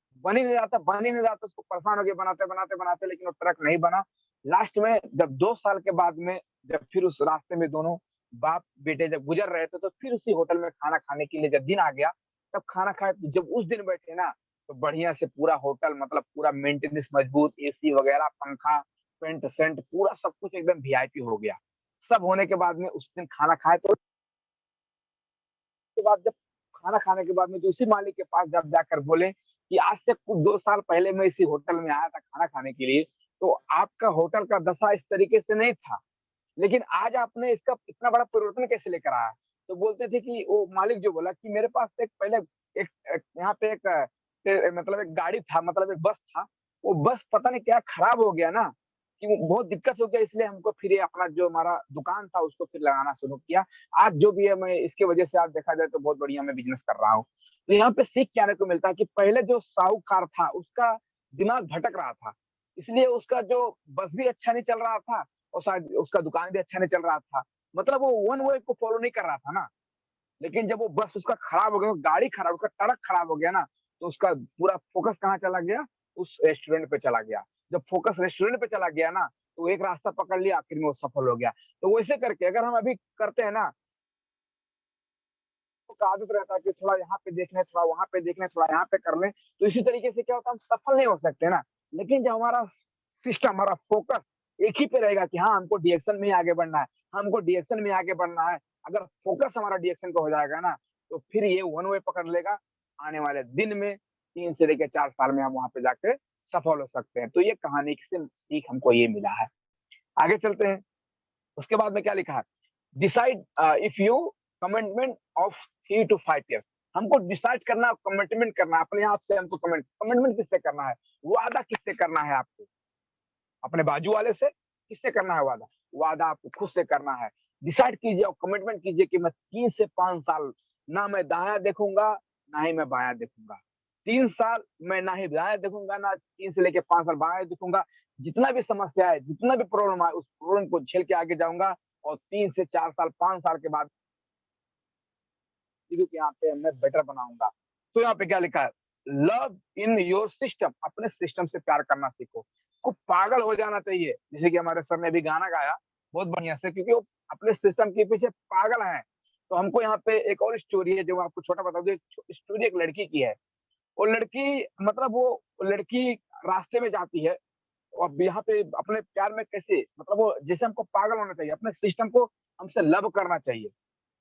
उसको परेशान हो गए बनाते लेकिन वो ट्रक नहीं बना। लास्ट में जब 2 साल के बाद में जब फिर उस रास्ते में दोनों बाप-बेटे जब गुज़र रहे थे, तो फिर उसी होटल में खाना खाने के लिए जब दिन आ गया, तब खाना खाए जब उस दिन बैठे ना, तो बढ़िया से पूरा होटल मतलब पूरा मेंटेनेंस मजबूत, एसी वगैरह, पंखा पेंट-सेंट पूरा सब कुछ एकदम वीआईपी हो गया। सब होने के बाद में उस दिन खाना खाए तो उसके बाद जब खाना खाने के बाद में जो उसी मालिक के पास जब जाकर बोले कि आज से कुछ 2 साल पहले मैं इसी होटल में आया था खाना खाने के लिए, तो आपका होटल का दशा इस तरीके से नहीं था। लेकिन आज आपने इसका इतना बड़ा परिवर्तन कैसे लेकर आया? तो बोलते थे कि वो मालिक जो बोला कि मेरे पास एक पहले एक एक यहाँ पे मतलब एक गाड़ी था मतलब एक बस था। वो बस पता नहीं क्या खराब हो गया ना, कि वो बहुत दिक्कत हो गया इसलिए हमको फिर ये अपना जो हमारा दुकान था उसको फिर लगाना शुरू किया। आज जो भी है मैं इसकी वजह से आज देखा जाए तो बहुत बढ़िया मैं बिज़नेस कर रहा हूँ। तो यहाँ पे सीख क्या आने को मिलता है कि पहले जो साहूकार था उसका दिमाग भटक रहा था। इसलिए उसका जो बस भी अच्छा नहीं चल रहा था और शायद उसका दुकान भी अच्छा नहीं चल रहा था। मतलब वो वन वे को फ़ॉलो नहीं कर रहा था ना। लेकिन जब वो बस उसका खराब हो गया, वो गाड़ी खराब उसका ट्रक खराब हो गया ना, तो उसका पूरा फ़ोकस कहाँ चला गया? उस रेस्टोरेंट पे चला गया। जब फ़ोकस रेस्टोरेंट पे चला गया ना, तो एक रास्ता पकड़ लिया, आखिर में वो सफल हो गया। तो वैसे करके अगर हम अभी करते हैं ना, तो आदत रहता है कि थोड़ा यहाँ पे देख लें, थोड़ा वहाँ पे देख लें, थोड़ा यहाँ पे कर लें, तो इसी तरीके से क्या होता है हम सफल नहीं हो सकते ना। लेकिन जब हमारा सिस्टम, हमारा फ़ोकस एक ही पे रहेगा कि हाँ, हमको डायरेक्शन में ही आगे बढ़ना है, हमको डायरेक्शन में आगे बढ़ना है। अगर फ़ोकस हमारा डायरेक्शन पे हो जाएगा ना, तो फिर ये वन वे पकड़ लेगा। आने वाले दिन में 3 से लेके 4 साल में हम वहाँ पे जाके सफल हो सकते हैं। तो ये कहानी से सीख हमको ये मिला है। आगे चलते हैं, उसके बाद में क्या लिखा है? Decide if you commitment of 3 to 5 years. हमको डिसाइड करना, कमिटमेंट करना अपने आप से, हमको कमिटमेंट किससे करना है? वादा किससे करना है आपको? अपने बाजू वाले से? किससे करना है वादा? वादा आपको खुद से करना है। डिसाइड कीजिए और कमिटमेंट कीजिए कि मैं 3 से 5 साल ना मैं दायाँ देखूँगा, ना ही मैं बायाँ देखूँगा। 3 साल मैं ना ही दायाँ देखूँगा, ना 3 से लेके 5 साल बायाँ देखूँगा। जितना भी समस्या है, जितना भी प्रॉब्लम आए, उस प्रॉब्लम को झेल के आगे जाऊँगा और 3 से 4 साल, 5 साल के बाद कि यहाँ पे मैं बेटर बनाऊँगा। तो यहाँ पे क्या लिखा है? लव इन योर सिस्टम, अपने सिस्टम से प्यार करना सीखो। को पागल हो जाना चाहिए, जैसे कि हमारे सर ने अभी गाना गाया, बहुत बढ़िया से, क्योंकि वो अपने सिस्टम के पीछे पागल हैं। तो हमको यहाँ पे एक और स्टोरी है जो मैं आपको छोटा बता दूँ, एक स्टोरी एक लड़की की है। वो लड़की मतलब वो लड़की रास्ते में जाती है और अब यहाँ पे अपने प्यार में कैसे मतलब वो जैसे हमको पागल होना चाहिए, अपने सिस्टम को हमसे लव करना चाहिए।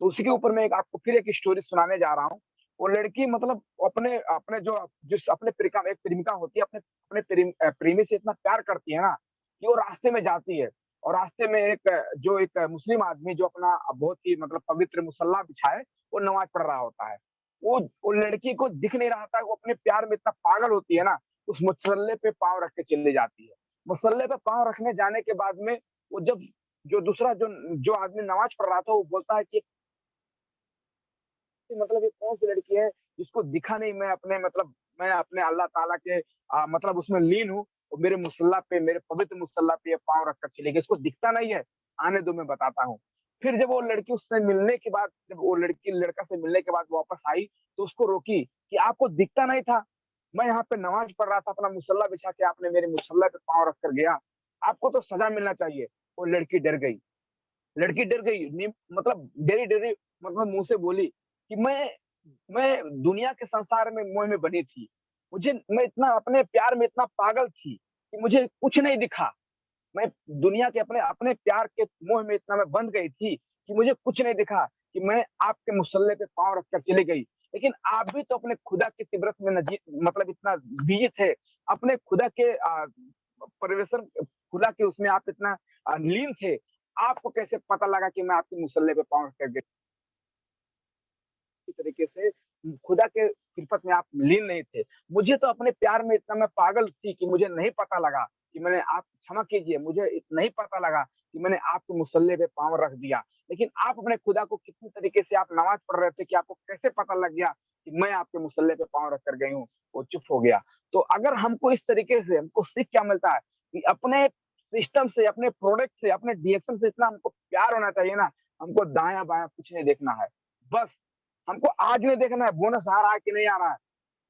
तो उसी के ऊपर मैं एक आपको फिर एक स्टोरी सुनाने जा रहा हूँ। वो लड़की मतलब अपने अपने जो जिस अपने प्रेमिका एक प्रेमिका होती है, अपने अपने प्रेमी से इतना प्यार करती है ना, कि वो रास्ते में जाती है और रास्ते में एक मुस्लिम आदमी जो अपना बहुत ही मतलब पवित्र मुसल्ला बिछाए, वो नमाज़ पढ़ रहा होता है। वो लड़की को दिख नहीं रहा था, वो अपने प्यार में इतना पागल होती है ना, उस मुसल्ले पे पाँव रख के चली जाती है। मुसल्ले पे पाँव रखने जाने के बाद में वो जब जो दूसरा जो जो आदमी नमाज़ पढ़ रहा था, वो बोलता है कि मतलब ये कौन-सी लड़की है जिसको दिखा नहीं, मैं अपने अल्लाह ताला के मतलब उसमें लीन हूँ और मेरे मुसल्ला पे, मेरे पवित्र मुसल्ला पे ये पाँव रख कर चली गई, इसको दिखता नहीं है, आने दो मैं बताता हूँ। फिर जब वो लड़की उससे मिलने के बाद जब वो लड़की लड़का से मिलने के बाद वापस आई, तो उसको रोकी कि आपको दिखता नहीं था? मैं यहाँ पे नमाज़ पढ़ रहा था, अपना मुसल्ला बिछा के आपने मेरे मुसल्ला पे पाँव रख कर गया, आपको तो सज़ा मिलना चाहिए। वो लड़की डर गई। लड़की डर गई, मतलब डरी-डरी मतलब मुँह से बोली कि मैं दुनिया के संसार में मोह में बनी थी। मैं इतना अपने प्यार में इतना पागल थी कि मुझे कुछ नहीं दिखा। मैं दुनिया के अपने अपने प्यार के मोह में इतना मैं बंध गई थी कि मुझे कुछ नहीं दिखा कि मैं आपके मुसल्ले पे पाँव रख कर चली गई। लेकिन आप भी तो अपने खुदा की तिब्रत में मतलब इतना बिज़ी थे। अपने खुदा के परिवेशन खुदा के उसमें आप इतना लीन थे। आपको कैसे पता लगा कि मैं आपके मुसल्ले पे पाँव रख कर इसी तरीके से खुदा के खिदमत में आप लीन नहीं थे। मुझे तो अपने प्यार में इतना मैं पागल थी कि मुझे नहीं पता लगा कि मैंने आप क्षमा कीजिए, मुझे नहीं पता लगा कि मैंने आपके मुसल्ले पे पाँव रख दिया। लेकिन आप अपने खुदा को कितनी तरीके से आप नमाज़ पढ़ रहे थे कि आपको कैसे पता लग गया कि मैं आपके मुसल्ले पे पाँव रख कर गई हूँ, वो चुप हो गया। तो अगर हमको इस तरीके से हमको सीख क्या मिलता है कि अपने सिस्टम से, अपने प्रोडक्ट से, अपने डायरेक्शन से इतना हमको प्यार होना चाहिए ना, हमको दायाँ-बायाँ कुछ नहीं देखना है। बस हमको आज नहीं देखना है बोनस आ रहा है कि नहीं आ रहा है।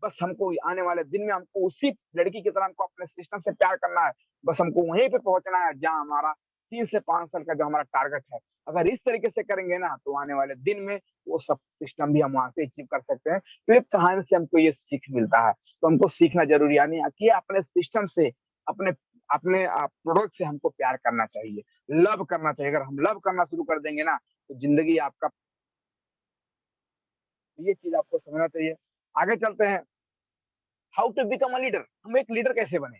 बस हमको आने वाले दिन में हमको उसी लड़की की तरह हमको अपने सिस्टम से प्यार करना है। बस हमको वहीं पे पहुँचना है जहाँ हमारा 3 से 5 साल का जो हमारा टारगेट है। अगर इस तरीके से करेंगे ना तो आने वाले दिन में वो सब सिस्टम भी हम वहाँ से अचीव कर सकते हैं। तो एक कहानी से हमको ये सीख मिलता है। तो हमको सीखना ज़रूरी है यानी कि अपने सिस्टम से, अपने अपने प्रोडक्ट से हमको प्यार करना चाहिए, लव करना चाहिए। अगर हम लव करना शुरू कर देंगे ना तो ज़िंदगी आपका ये चीज़ आपको समझना चाहिए। आगे चलते हैं, how to become a leader, हम एक लीडर कैसे बने?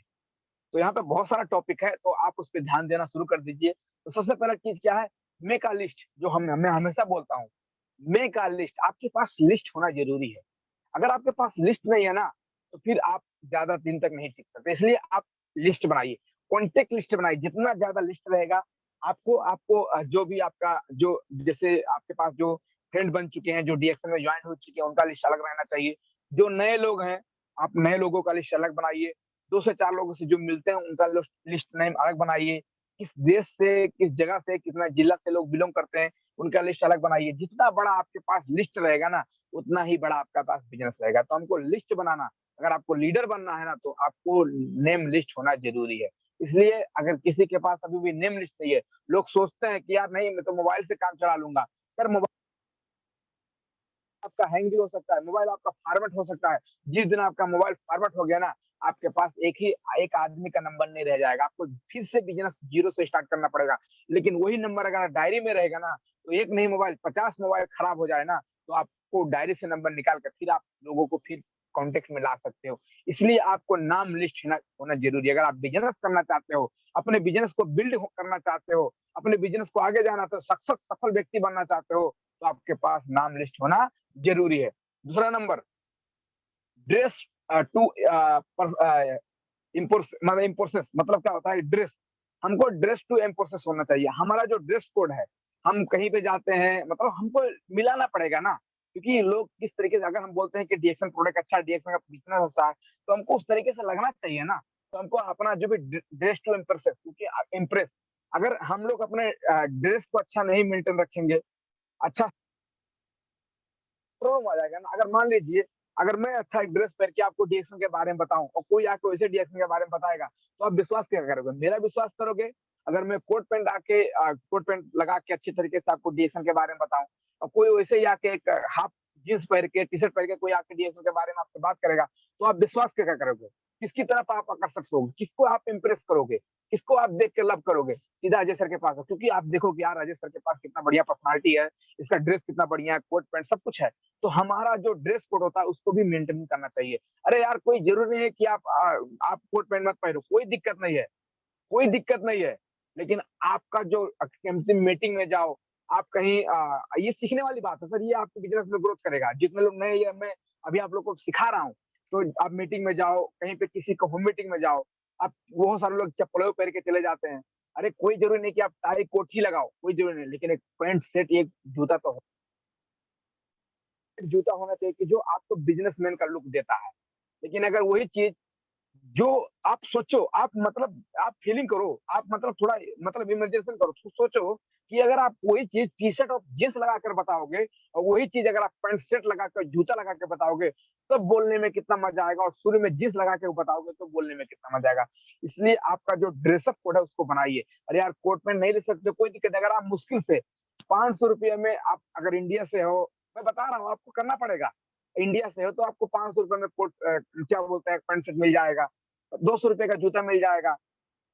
तो यहाँ पे बहुत सारा टॉपिक है, तो आप उस पे ध्यान देना शुरू कर दीजिए। तो सबसे पहला चीज़ क्या है? मेक अ लिस्ट, जो हम मैं हमेशा बोलता हूँ, मेक अ लिस्ट, आपके पास लिस्ट होना ज़रूरी है। अगर आपके पास लिस्ट नहीं है ना, तो फिर आप ज़्यादा दिन तक नहीं टिक सकते। इसलिए आप लिस्ट बनाइए, कॉन्टैक्ट लिस्ट बनाइए। जितना ज़्यादा लिस्ट रहेगा, आपको आपको जो भी आपका जो जैसे आपके पास जो फ्रेंड बन चुके हैं, जो डीएक्सन में जॉइन हो चुके हैं, उनका लिस्ट अलग रहना चाहिए। जो नए लोग हैं, आप नए लोगों का लिस्ट अलग बनाइए। 2 से 4 लोगों से जो मिलते हैं, उनका लिस्ट नेम अलग बनाइए। किस देश से, किस जगह से, कितना जिला से लोग बिलॉन्ग करते हैं, उनका लिस्ट अलग बनाइए। जितना बड़ा आपके पास लिस्ट रहेगा ना, उतना ही बड़ा आपका पास बिज़नेस रहेगा। तो हमको लिस्ट बनाना, अगर आपको लीडर बनना है ना, तो आपको नेम लिस्ट होना ज़रूरी है। इसलिए अगर किसी के पास अभी भी नेम लिस्ट नहीं है, लोग सोचते हैं कि यार नहीं मैं तो मोबाइल से काम चला लूँगा। सर मोबाइल आपका हैंग भी हो सकता है, मोबाइल आपका फॉर्मेट हो सकता है। जिस दिन आपका मोबाइल फॉर्मेट हो गया ना, आपके पास एक आदमी का नंबर नहीं रह जाएगा। आपको फिर से बिज़नेस ज़ीरो से स्टार्ट करना पड़ेगा। लेकिन वही नंबर अगर डायरी में रहेगा ना, तो एक नहीं मोबाइल 50 मोबाइल खराब हो जाए ना, तो आपको डायरी से नंबर निकाल के फिर आप लोगों को फिर कॉन्टेक्स्ट में ला सकते हो। इसलिए आपको नाम लिस्ट होना होना ज़रूरी है। अगर आप बिज़नेस करना चाहते हो, अपने बिज़नेस को बिल्ड हो करना चाहते हो, अपने बिज़नेस को आगे जाना तो सफल व्यक्ति बनना चाहते हो, तो आपके पास नाम लिस्ट होना ज़रूरी है। दूसरा नंबर ड्रेस टू पर इम्पोर्सेस मतलब क्या होता है ड्रेस। हमको ड्रेस टू इम्पोर्सेस होना चाहिए। हमारा जो ड्रेस कोड है, हम कहीं पे जाते हैं मतलब हमको मिलाना पड़ेगा ना, क्योंकि लोग किस तरीके से अगर हम बोलते हैं कि डीएक्सन प्रोडक्ट अच्छा है, डीएक्सन का बिज़नेस अच्छा है, तो हमको उस तरीके से लगना चाहिए ना। तो हमको अपना जो भी ड्रेस टू इम्प्रेस क्योंकि इम्प्रेस अगर हम लोग अपने ड्रेस को अच्छा नहीं मेंटेन रखेंगे, अच्छा प्रॉब्लम आ जाएगा ना। अगर मान लीजिए अगर मैं अच्छा एक ड्रेस पहन के आपको डीएक्सन के बारे में बताऊं और कोई आके वैसे डीएक्सन के बारे में बताएगा, तो आप विश्वास क्या करोगे? मेरा विश्वास करोगे? अगर मैं कोट पैंट लगा के अच्छी तरीके से आपको डीएक्सन के बारे में बताऊं और कोई वैसे ही आके एक हाफ जींस पहन के टी शर्ट पहन के कोई आके डीएक्सन के बारे में आपसे बात करेगा, तो आप विश्वास क्या करोगे? किसकी तरफ आप आकर्षक होगे? किसको आप इम्प्रेस करोगे? किसको आप देख के लव करोगे? सीधा अजय सर के पास हो, क्योंकि आप देखोगे यार अजय सर के पास कितना बढ़िया पर्सनालिटी है, इसका ड्रेस कितना बढ़िया है, कोट पैंट सब कुछ है। तो हमारा जो ड्रेस कोड होता है उसको भी मेंटेन करना चाहिए। अरे यार कोई जरूरी नहीं है कि आप कोट पैंट मत पहनो, कोई दिक्कत नहीं है, कोई दिक्कत नहीं है। लेकिन आपका जो किसी मीटिंग में जाओ, आप कहीं ये सीखने वाली बात है सर, ये आपके बिज़नेस में ग्रोथ करेगा। जितने लोग नए ये मैं अभी आप लोग को सिखा रहा हूँ, तो आप मीटिंग में जाओ, कहीं पे किसी को होम मीटिंग में जाओ, आप बहुत सारे लोग चप्पलों पहन के चले जाते हैं। अरे कोई ज़रूरी नहीं कि आप टाई कोट ही लगाओ, कोई ज़रूरी नहीं, लेकिन एक पैंट सेट, एक जूता तो जूता होना चाहिए कि जो आपको बिज़नेसमैन का लुक देता है। लेकिन अगर वही चीज़ जो आप सोचो, आप फीलिंग करो, आप मतलब थोड़ा मतलब इमेजिनेशन करो, सोचो कि अगर आप वही चीज़ टी-शर्ट और जीन्स लगाकर बताओगे और वही चीज़ अगर आप पैंट शर्ट लगाकर, जूता लगा के बताओगे, तब बोलने में कितना मज़ा आएगा और शुरू में जीन्स लगा के बताओगे तो बोलने में कितना मज़ा आएगा। इसलिए आपका जो ड्रेसअप कोड है उसको बनाइए। अरे यार कोट पैंट नहीं ले सकते कोई दिक्कत नहीं, अगर आप मुश्किल से ₹500 में आप अगर इंडिया से हो, मैं बता रहा हूँ आपको करना पड़ेगा। इंडिया से हो तो आपको ₹500 में क्या बोलते हैं पैंट शर्ट मिल जाएगा। ₹200 का जूता मिल जाएगा,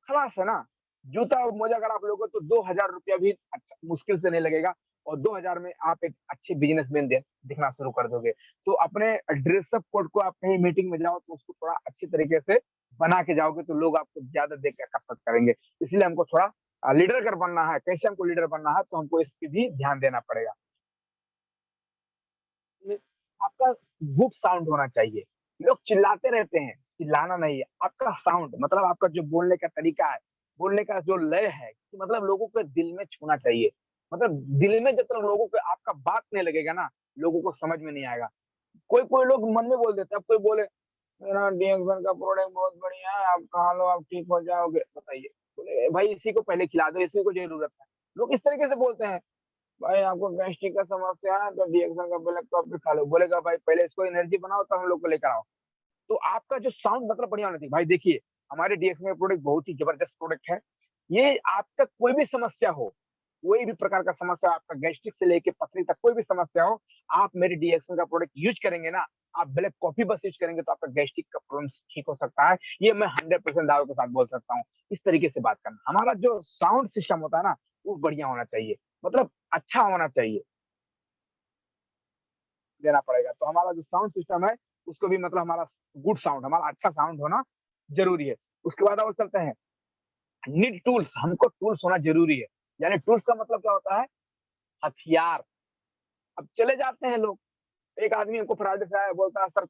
खलास है ना। जूता और मोजा अगर आप लोगे तो ₹2000 भी अच्छा मुश्किल से नहीं लगेगा और 2000 में आप एक अच्छे बिज़नेसमैन दिखना शुरू कर दोगे। तो अपने ड्रेसअप कोड को आप कहीं मीटिंग में जाओ तो उसको थोड़ा अच्छी तरीके से बना के जाओगे तो लोग आपको ज़्यादा देख के आकर्षित करेंगे। इसलिए हमको थोड़ा लीडर अगर बनना है, कैसे हमको लीडर बनना है तो हमको इस पे भी ध्यान देना पड़ेगा। में आपका गुड साउंड होना चाहिए। लोग चिल्लाते रहते हैं, चिल्लाना नहीं है, आपका साउंड मतलब आपका जो बोलने का तरीका है, बोलने का जो लय है, कि मतलब लोगों के दिल में छूना चाहिए। मतलब दिल में जब तक लोगों को आपका बात नहीं लगेगा ना, लोगों को समझ में नहीं आएगा। कोई-कोई लोग मन में बोल देते हैं, अब कोई बोले, "मेरा डीएक्सन का प्रोडक्ट बहुत बढ़िया है, आप खा लो, आप ठीक हो जाओगे।" बताइए, बोले, "भाई इसी को पहले खिला दो, इसी को ज़रूरत है।" लोग इस तरीके से बोलते हैं। भाई आपको गैस्ट्रिक का समस्या है तो डीएक्सन का ब्लैक कॉफ़ी खा लो। बोलेगा भाई पहले इसको एनर्जी बनाओ तब हम लोग को लेकर आओ। तो आपका जो साउंड मतलब बढ़िया होना चाहिए। भाई देखिए, हमारे डीएक्सन का प्रोडक्ट बहुत ही ज़बरदस्त प्रोडक्ट है। ये आपका कोई भी समस्या हो, कोई भी प्रकार का समस्या आपका गैस्ट्रिक से लेके पथरी तक कोई भी समस्या हो, आप मेरे डीएक्सन का प्रोडक्ट यूज़ करेंगे ना, आप ब्लैक कॉफ़ी बस यूज़ करेंगे तो आपका गैस्ट्रिक का प्रॉब्लम ठीक हो सकता है। ये मैं 100% दावे के साथ बोल सकता हूँ। इस तरीके से बात करना। हमारा जो साउंड सिस्टम होता है ना, वो बढ़िया होना चाहिए। मतलब अच्छा होना चाहिए, देना पड़ेगा। तो हमारा जो साउंड सिस्टम है, उसको भी मतलब हमारा गुड साउंड, हमारा अच्छा साउंड होना ज़रूरी है। उसके बाद और चलते हैं, नीड टूल्स, हमको टूल्स होना ज़रूरी है। यानी टूल्स का मतलब क्या होता है? हथियार। अब चले जाते हैं लोग, एक आदमी हमको फ्राइडे से आया, बोलता है, "सर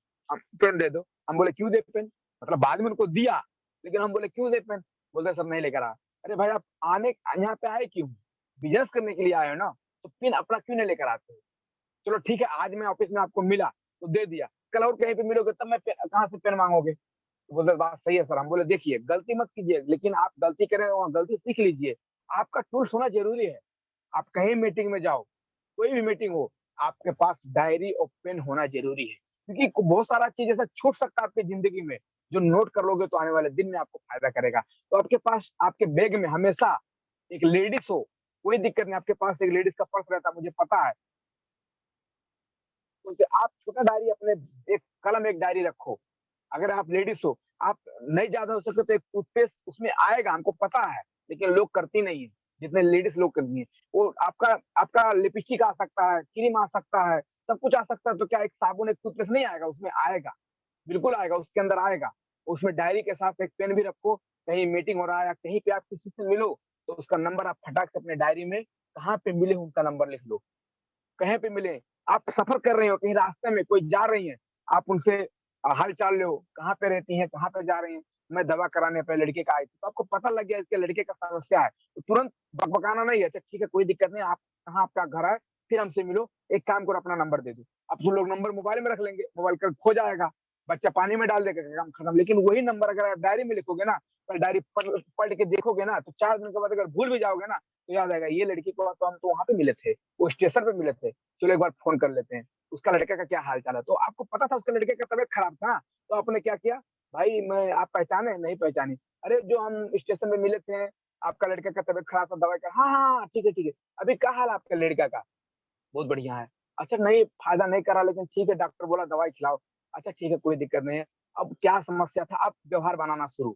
पेन दे दो।" हम बोले, "क्यों दे पेन?" मतलब बाद में उनको दिया, लेकिन हम बोले, "क्यों दे पेन?" बोलते हैं, "सर नहीं लेकर आया।" अरे भाई आप यहाँ पे आए क्यों? बिज़नेस करने के लिए आए हो ना, तो पेन अपना क्यों नहीं लेकर आते हो? चलो ठीक है, आज मैं ऑफिस में आपको मिला, तो दे दिया। कल और कहीं पे मिलोगे तब मैं पे कहाँ से पेन माँगोगे? तो बोलते बात सही है सर। हम बोले देखिए, गलती मत कीजिए, लेकिन आप गलती करें और गलती सीख लीजिए। आपका टूल्स होना ज़रूरी है। आप कहीं मीटिंग में जाओ, कोई भी मीटिंग हो, आपके पास डायरी और पेन होना ज़रूरी है। क्योंकि बहुत सारा चीज़ ऐसा छूट सकता है आपकी ज़िंदगी में, जो नोट कर लोगे तो आने वाले दिन में आपको फ़ायदा करेगा। तो आपके पास आपके बैग में हमेशा एक लेडीज़ हो, कोई दिक्कत नहीं, आपके पास एक लेडीज़ का पर्स रहता है, मुझे पता है। बोलते आप छोटा डायरी अपने एक कलम, एक डायरी रखो। अगर आप लेडीज़ हो, आप नहीं ज़्यादा हो सके तो एक टूथपेस्ट उसमें आएगा, हमको पता है, लेकिन लोग करती नहीं है, जितने लेडीज़ लोग करती हैं। वो आपका आपका लिपस्टिक आ सकता है, क्रीम आ सकता है, सब कुछ आ सकता है, तो क्या एक साबुन, एक टूथपेस्ट नहीं आएगा? उसमें आएगा। बिल्कुल आएगा, उसके अंदर आएगा। उसमें डायरी के साथ एक पेन भी रखो, कहीं मीटिंग हो रहा है या कहीं पे आप किसी से मिलो, तो उसका नंबर आप फटाक से अपने डायरी में कहाँ पे मिले उनका नंबर लिख लो। कहीं पे मिले, आप सफ़र कर रही हो, कहीं रास्ते में कोई जा रही हैं, आप उनसे हाल-चाल लो, कहाँ पे रहती हैं, कहाँ पे जा रही हैं? मैं दवा कराने अपने लड़के का आई थी, तो आपको पता लग गया इसके लड़के का समस्या है, तो तुरंत बकबकाना नहीं है, अच्छा ठीक है, कोई दिक्कत नहीं, आप कहाँ आपका घर है, फिर हमसे मिलो, एक काम करो अपना नंबर दे दो। अब जो लोग नंबर मोबाइल में रख लेंगे, मोबाइल कल खो जाएगा, बच्चा पानी में डाल देगा, काम खत्म। लेकिन वही नंबर अगर आप डायरी में लिखोगे ना, कल डायरी पलट के देखोगे ना, तो 4 दिन के बाद अगर भूल भी जाओगे ना, तो याद आएगा, ये लड़की को तो हम तो वहाँ पे मिले थे, वो स्टेशन पे मिले थे। चलो एक बार फ़ोन कर लेते हैं, उसका लड़के का क्या हाल-चाल है? तो आपको पता था उसके लड़के का तबीयत खराब था ना, तो आपने क्या किया, भाई मैं आप पहचाने? नहीं पहचानी। अरे जो हम स्टेशन में मिले थे, आपका लड़के का तबीयत खराब था, दवाई का हाँ, हाँ, हाँ, ठीक है। अभी क्या हाल है आपके लड़का का? बहुत बढ़िया है। अच्छा नहीं फ़ायदा नहीं करा लेकिन ठीक है डॉक्टर बोला दवाई खिलाओ। अच्छा ठीक है कोई दिक्कत नहीं है। अब क्या समस्या था? अब व्यवहार बनाना शुरू।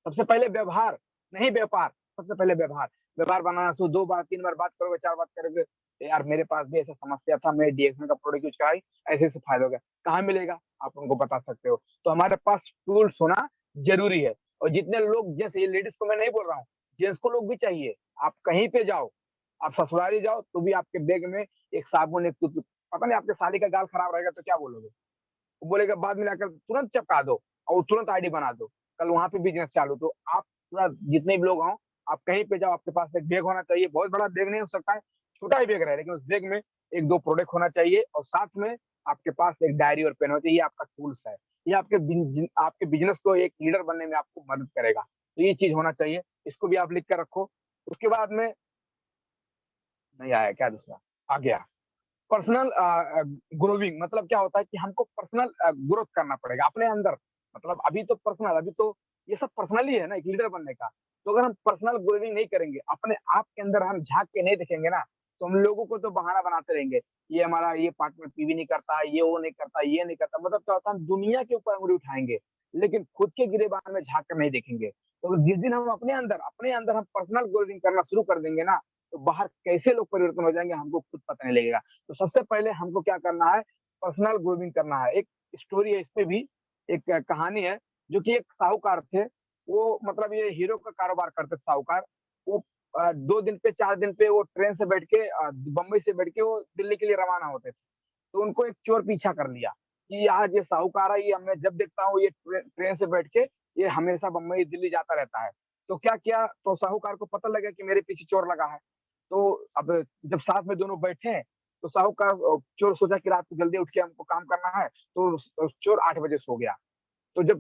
सबसे पहले व्यवहार, नहीं व्यापार, सबसे पहले व्यवहार। व्यवहार बनाना शुरू 2 बार, 3 बार बात करोगे, 4 बात करोगे, यार मेरे पास भी ऐसा समस्या था, मैं डीएक्सएन का प्रोडक्ट यूज़ कराई, ऐसे-ऐसे फ़ायदा हो गया। कहाँ मिलेगा? आप उनको बता सकते हो। तो हमारे पास टूल्स होना ज़रूरी है और जितने लोग जैसे ये लेडीज़ को मैं नहीं बोल रहा हूँ, जेंट्स को लोग भी चाहिए। आप कहीं पे जाओ, आप ससुरारी जाओ तो भी आपके बैग में एक साबुन, एक टूथ पता नहीं आपके साली का गाल खराब रहेगा तो क्या बोलोगे? वो बोलेगा बाद में लाकर तुरंत चिपका दो और तुरंत आईडी बना दो। कल वहाँ पे बिज़नेस चालू तो आप पूरा जितने भी लोग हों, आप कहीं पे जाओ आपके पास एक बैग होना चाहिए, बहुत बड़ा बैग नहीं हो सकता है, छोटा ही बैग रहे लेकिन उस बैग में 1-2 प्रोडक्ट होना चाहिए और साथ में आपके पास एक डायरी और पेन होना चाहिए, ये आपका टूल्स है। ये आपके बिज़नेस को एक लीडर बनने में आपको मदद करेगा। तो ये चीज़ होना चाहिए, इसको भी आप लिख के रखो। उसके बाद में नहीं आया क्या दूसरा? आ गया। पर्सनल ग्रोविंग मतलब क्या होता है कि हमको पर्सनल ग्रोथ करना पड़ेगा अपने अंदर। मतलब अभी तो पर्सनल अभी तो ये सब पर्सनल ही है ना एक लीडर बनने का। तो अगर हम पर्सनल ग्रोविंग नहीं करेंगे, अपने आप के अंदर हम झाँक के नहीं देखेंगे ना, तो हम लोगों को तो बहाना बनाते रहेंगे। ये हमारा ये पार्टनर टीवी नहीं करता, ये वो नहीं करता, ये नहीं करता। मतलब क्या होता है हम दुनिया के ऊपर उँगली उठाएँगे, लेकिन खुद के गिरेबान में झाँक कर नहीं देखेंगे। तो जिस दिन हम अपने अंदर हम पर्सनल ग्रोविंग करना शुरू कर देंगे ना, तो बाहर कैसे लोग परिवर्तन हो जाएँगे हमको खुद पता नहीं लगेगा। तो सबसे पहले हमको क्या करना है, पर्सनल ग्रूमिंग करना है। एक स्टोरी है इसपे भी, एक कहानी है, जो कि एक साहूकार थे, वो मतलब ये हीरो का कारोबार करते थे साहूकार। वो 2 दिन पे 4 दिन पे वो ट्रेन से बैठ के बम्बई से बैठ के वो दिल्ली के लिए रवाना होते थे। तो उनको एक चोर पीछा कर लिया, कि आज ये साहूकार है, ये मैं जब देखता हूँ ये ट्रेन से बैठ के ये हमेशा बम्बई दिल्ली जाता रहता है। तो क्या किया, तो साहूकार को पता लगा कि मेरे पीछे चोर लगा है। तो अब जब साथ में दोनों बैठे हैं, तो साहूकार चोर सोचा कि रात को जल्दी उठ के हमको काम करना है, तो चोर 8 बजे सो गया। तो जब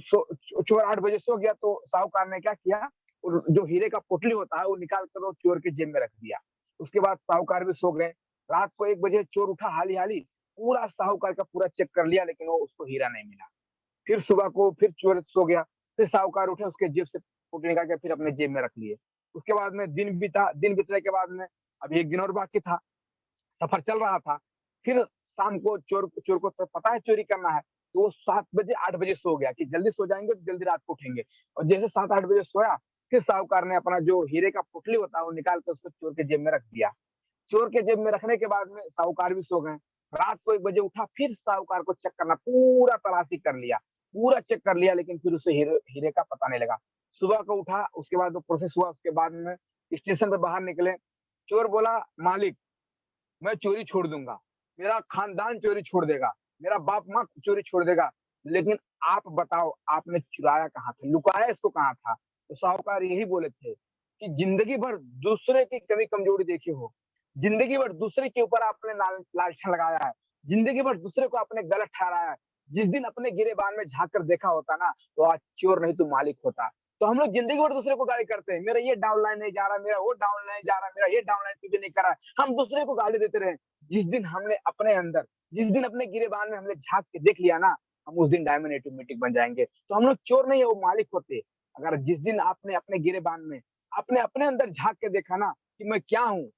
चोर 8 बजे सो गया तो साहूकार ने क्या किया, जो हीरे का पोटली होता है वो निकाल कर वो चोर के जेब में रख दिया। उसके बाद साहूकार भी सो गए। रात को 1 बजे चोर उठा हाली-हाली, पूरा साहूकार का पूरा चेक कर लिया लेकिन वो उसको हीरा नहीं मिला। फिर सुबह को फिर चोर सो गया, फिर साहूकार उठे उसके जेब से पोटली निकाल के फिर अपने जेब में रख लिए। उसके बाद में दिन बीता, दिन बीतने के बाद में अब 1 दिन और बाकी था। सफर चल रहा था। फिर शाम को चोर चोर को तो पता है चोरी करना है, तो वो 7 बजे 8 बजे सो गया कि जल्दी सो जाएँगे तो जल्दी रात को उठेंगे। और जैसे 7-8 बजे सोया, फिर साहूकार ने अपना जो हीरे का पुतली होता है वो निकाल के उसको चोर के जेब में रख दिया। चोर के जेब में रखने के बाद में साहूकार भी सो गए। रात को 1 बजे उठा फिर साहूकार को चेक करना, पूरा तलाशी कर लिया, पूरा चेक कर लिया लेकिन फिर उसे हीरे हीरे का पता नहीं लगा। सुबह को उठा, उसके बाद वो प्रोसेस हुआ, उसके बाद में स्टेशन पे बाहर निकले। चोर बोला, "मालिक मैं चोरी छोड़ दूँगा, मेरा खानदान चोरी छोड़ देगा, मेरा बाप-माँ चोरी छोड़ देगा, लेकिन आप बताओ आपने चुराया कहाँ था? लुकाया इसको कहाँ था?" तो साहूकार यही बोले थे कि ज़िंदगी भर दूसरे की कमी-कमज़ोरी देखी हो, ज़िंदगी भर दूसरे के ऊपर आपने लालसा लगाया है, ज़िंदगी भर दूसरे को आपने गलत ठहराया है, जिस दिन अपने गिरेबान में झाँक कर देखा होता ना, तो आज चोर नहीं तू मालिक होता। तो हम लोग ज़िंदगी भर दूसरे को गाली करते हैं, मेरा ये डाउनलाइन नहीं जा रहा, मेरा वो डाउनलाइन नहीं जा रहा, मेरा ये डाउनलाइन तुझे नहीं कर रहा है। हम दूसरे को गाली देते रहे। जिस दिन हमने अपने अंदर, जिस दिन अपने गिरेबान में हमने झाँक के देख लिया ना, हम उस दिन डायमंड ऑटोमेटिक बन जाएँगे। तो हम लोग चोर नहीं है, वो मालिक होते। अगर जिस दिन आपने अपने गिरेबान में, आपने अपने अंदर झाँक के देखा ना कि मैं क्या हूँ,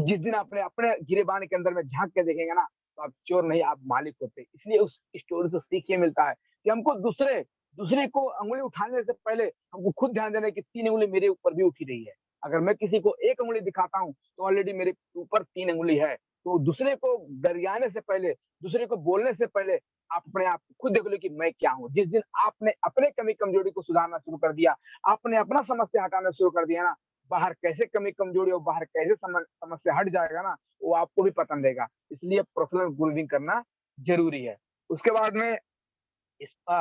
जिस दिन आपने अपने गिरेबान के अंदर में झाँक के देखेंगे ना, तो आप चोर नहीं, आप मालिक होते। इसलिए उस स्टोरी से सीख ये मिलता है कि हमको दूसरे दूसरे को अंगुली उठाने से पहले हमको खुद ध्यान देना है कि 3 अंगुली मेरे ऊपर भी उठी रही है। अगर मैं किसी को 1 अंगुली दिखाता हूँ, तो ऑलरेडी मेरे ऊपर 3 अंगुली है। तो दूसरे को गरियाने से पहले, दूसरे को बोलने से पहले आप अपने आप को खुद देख लो कि मैं क्या हूँ। जिस दिन आपने अपने कमी-कमजोरी को सुधारना शुरू कर दिया, आपने अपना समस्या हटाना शुरू कर दिया ना, बाहर कैसे कमी-कमजोरी और बाहर कैसे समस्या हट जाएगा ना, वो आपको भी पता लगेगा। इसलिए पर्सनल ग्रूमिंग करना ज़रूरी है। उसके बाद में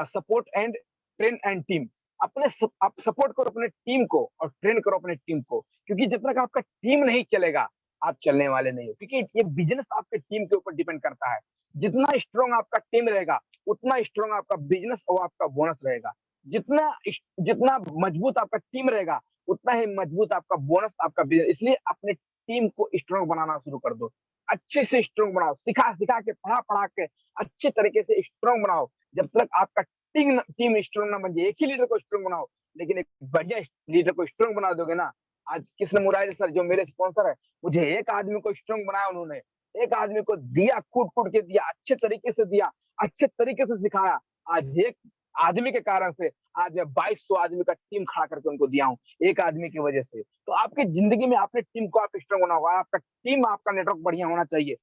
support and train and team. आप सपोर्ट करो अपने टीम को और ट्रेन करो अपने टीम को, क्योंकि जब तक आपका टीम नहीं चलेगा, आप चलने वाले नहीं हो, क्योंकि ये बिज़नेस आपके टीम के ऊपर डिपेंड करता है। जितना स्ट्रॉन्ग आपका टीम रहेगा, उतना स्ट्रॉन्ग आपका बिज़नेस और आपका बोनस रहेगा। जितना मजबूत आपका टीम रहेगा, उतना ही मजबूत आपका बोनस, आपका बिज़नेस। इसलिए अपने टीम को स्ट्रॉन्ग बनाना शुरू कर दो। अच्छे से स्ट्रॉन्ग बनाओ, सिखा-सिखा के, पढ़ा-पढ़ा के अच्छे तरीके से स्ट्रॉन्ग बनाओ। जब तक आपका टीम टीम स्ट्रॉन्ग ना बन जाए, एक ही लीडर को स्ट्रॉन्ग बनाओ, लेकिन एक बढ़िया लीडर को स्ट्रॉन्ग बना दोगे ना। आज कृष्ण मुरारी सर जो मेरे स्पॉन्सर है, मुझे एक आदमी को स्ट्रॉन्ग बनाया उन्होंने, एक आदमी को दिया, कूट-कूट के दिया, अच्छे तरीके से दिया, अच्छे तरीके से सिखाया। आज एक आदमी के कारण से आज मैं 2200 आदमी का टीम खड़ा करके उनको दिया हूँ, एक आदमी की वजह से। तो आपकी ज़िंदगी में अपने टीम को आप स्ट्रॉन्ग बनाओ, आपका टीम, आपका नेटवर्क बढ़िया होना चाहिए।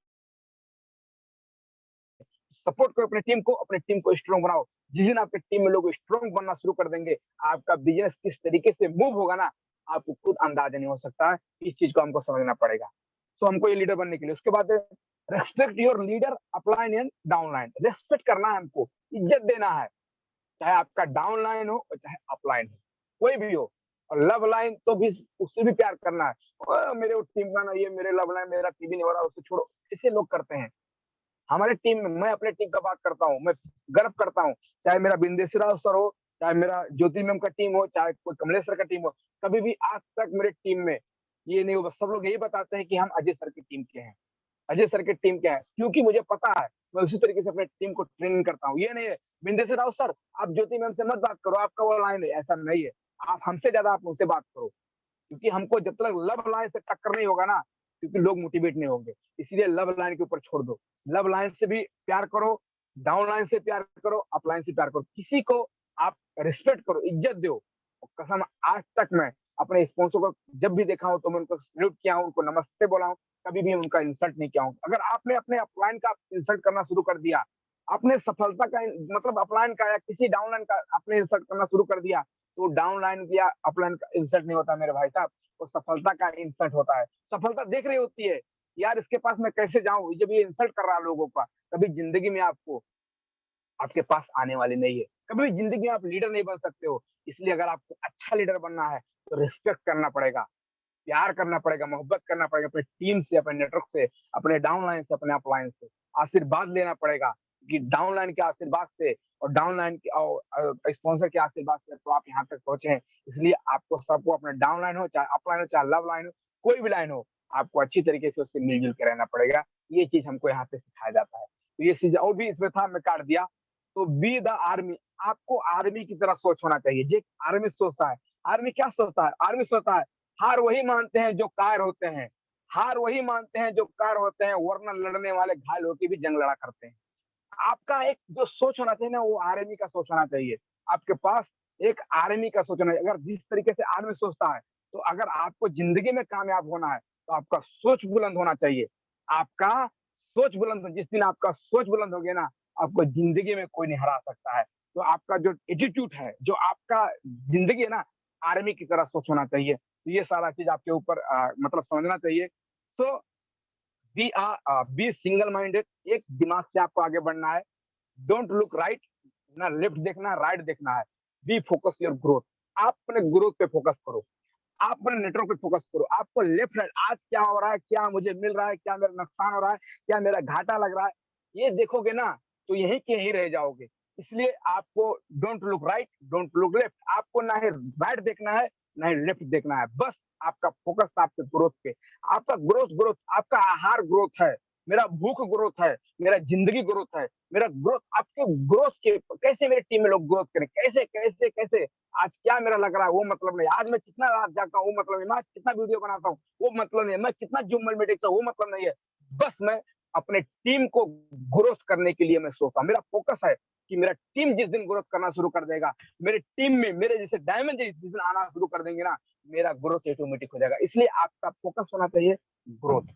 सपोर्ट करो अपने टीम को स्ट्रॉन्ग बनाओ। जिस दिन आपकी टीम में लोग स्ट्रॉन्ग बनना शुरू कर देंगे, आपका बिज़नेस किस तरीके से मूव होगा ना, आपको खुद अंदाज़ा नहीं हो सकता है। इस चीज़ को हमको समझना पड़ेगा। तो हमको ये लीडर बनने के लिए उसके बाद respect your leader upline and downline. Respect करना है हमको, इज़्ज़त देना है। चाहे आपका डाउनलाइन हो और चाहे अपलाइन हो, कोई भी हो। और लव लाइन तो भी उससे भी प्यार करना है। मेरे वो टीम का ना ये मेरे लव लाइन मेरा टीवी नहीं हो रहा, उसे छोड़ो। ऐसे लोग करते हैं। हमारे टीम में मैं अपने टीम का बात करता हूँ, मैं गर्व करता हूँ, चाहे मेरा बिंदेश्वर राव सर हो, चाहे मेरा ज्योति मैम का टीम हो, चाहे कोई कमलेश सर का टीम हो, कभी भी आज तक मेरे टीम में ये नहीं हुआ। सब लोग यही बताते हैं कि हम अजय सर की टीम के हैं, अजय सर की टीम के हैं, क्योंकि मुझे पता है, मैं उसी तरीके से अपने टीम को ट्रेनिंग करता हूँ। ये नहीं है, बिंदेश्वर राव सर, आप ज्योति मैम से मत बात करो, आपका वो लाइन है, ऐसा नहीं है। आप हमसे ज़्यादा आप उनसे बात करो। क्योंकि हमको जब तक लव लाइन से टक्कर नहीं होगा ना, क्योंकि लोग मोटिवेट नहीं होंगे, इसीलिए लव लाइन के ऊपर छोड़ दो। लव लाइन से भी प्यार करो, डाउन लाइन से प्यार करो, अप लाइन से प्यार करो। किसी को आप रिस्पेक्ट करो, इज्जत दो। कसम, आज तक मैं अपने स्पॉन्सर को जब भी देखा हूँ तो मैं उनको सैल्यूट किया हूँ, उनको नमस्ते बोला हूँ, कभी भी उनका इंसल्ट नहीं किया हूँ। अगर आपने अपने अपलाइन का इंसल्ट करना शुरू कर दिया, आपने सफलता का मतलब अपलाइन का या किसी डाउनलाइन का आपने इंसल्ट करना शुरू कर दिया, तो डाउनलाइन या अपलाइन का इंसल्ट नहीं होता मेरे भाई साहब, वो सफलता का इंसल्ट होता है। सफलता देख रही होती है, यार इसके पास मैं कैसे जाऊँ, जब ये इंसल्ट कर रहा है लोगों का, कभी ज़िंदगी में आपको आपके पास आने वाली नहीं है। कभी भी ज़िंदगी में आप लीडर नहीं बन सकते हो। इसलिए अगर आपको अच्छा लीडर बनना है, तो रिस्पेक्ट करना पड़ेगा, प्यार करना पड़ेगा, मोहब्बत करना पड़ेगा अपनी टीम से, अपने नेटवर्क से, अपने डाउनलाइन से, अपने अपलाइन से। आशीर्वाद लेना पड़ेगा कि डाउनलाइन के आशीर्वाद से और डाउनलाइन के स्पॉन्सर के आशीर्वाद से तो आप यहाँ तक पहुँचे हैं। इसलिए आपको सबको अपना डाउनलाइन हो, चाहे अपलाइन हो, चाहे लव लाइन हो, कोई भी लाइन हो, आपको अच्छी तरीके से उससे मिल-जुल के रहना पड़ेगा। ये चीज़ हमको यहाँ पे सिखाया जाता है। तो ये चीज़ और भी इसमें था, मैं काट दिया। तो बी द आर्मी, आपको आर्मी की तरह सोच होना चाहिए। जे आर्मी सोचता है, आर्मी क्या सोचता है? आर्मी सोचता है हार वही मानते हैं जो कायर होते हैं, हार वही मानते हैं जो कायर होते हैं, वरना लड़ने वाले घायल होके भी जंग लड़ा करते हैं। आपका एक जो सोच होना चाहिए ना, वो आर्मी का सोच होना चाहिए। आपके पास एक आर्मी का सोच होना चाहिए। अगर जिस तरीके से आर्मी सोचता है, तो अगर आपको ज़िंदगी में कामयाब होना है, तो आपका सोच बुलंद होना चाहिए। आपका सोच बुलंद हो, जिस दिन आपका सोच बुलंद हो गया ना, आपको ज़िंदगी में कोई नहीं हरा सकता है। तो आपका जो एटीट्यूड है, जो आपका ज़िंदगी है ना, आर्मी की तरह सोच होना चाहिए। तो ये सारा चीज़ आपके ऊपर मतलब समझना चाहिए। सो बी सिंगल माइंडेड, एक दिमाग से आपको आगे बढ़ना है। डोंट लुक राइट, ना लेफ्ट देखना है, राइट देखना है। बी फोकस योर ग्रोथ, आप अपने ग्रोथ पे फोकस करो, आप अपने नेटवर्क पे फोकस करो। आपको लेफ्ट राइट आज क्या हो रहा है, क्या मुझे मिल रहा है, क्या मेरा नुकसान हो रहा है, क्या मेरा घाटा लग रहा है, ये देखोगे ना, तो यहीं के यहीं रह जाओगे। इसलिए आपको don't look right, don't look left, आपको ना ही राइट देखना है, ना ही लेफ्ट देखना है। बस आपका फोकस आपके ग्रोथ पे। आपका ग्रोथ आपका आहार ग्रोथ है, मेरा भूख ग्रोथ है, मेरा ज़िंदगी ग्रोथ है, मेरा ग्रोथ आपके ग्रोथ के कैसे मेरी टीम में लोग ग्रोथ करें, कैसे आज क्या मेरा लग रहा है वो मतलब नहीं, आज मैं कितना रात जागता हूँ वो मतलब नहीं, मैं आज कितना वीडियो बनाता हूँ वो मतलब नहीं है, मैं कितना जिम में देखता हूँ वो मतलब नहीं है। बस मैं अपने टीम को ग्रोथ करने के लिए मैं सोचता हूँ। मेरा फोकस है कि मेरा टीम जिस दिन ग्रोथ करना शुरू कर देगा, मेरे टीम में मेरे जैसे डायमंड जिस दिन आना शुरू कर देंगे ना, मेरा ग्रोथ ऑटोमेटिक हो जाएगा। इसलिए आपका फोकस होना चाहिए ग्रोथ।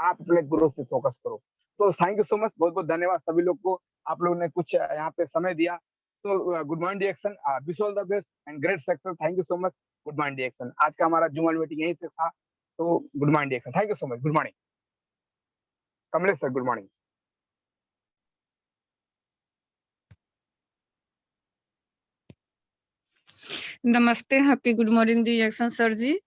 आप अपने ग्रोथ पे फोकस करो। तो थैंक यू सो मच, बहुत-बहुत धन्यवाद सभी लोग को, आप लोगों ने कुछ यहाँ पे समय दिया। सो गुड मॉर्निंग डिएक्शन, wish all the best and great success. Thank you so much, good morning डिएक्शन। आज का हमारा जूम मीटिंग यहीं से था, तो गुड मॉर्निंग डिएक्शन, thank you so much, good morning. Kamlesh sir, good morning. नमस्ते, हैप्पी गुड मॉर्निंग डिएक्शन सर जी।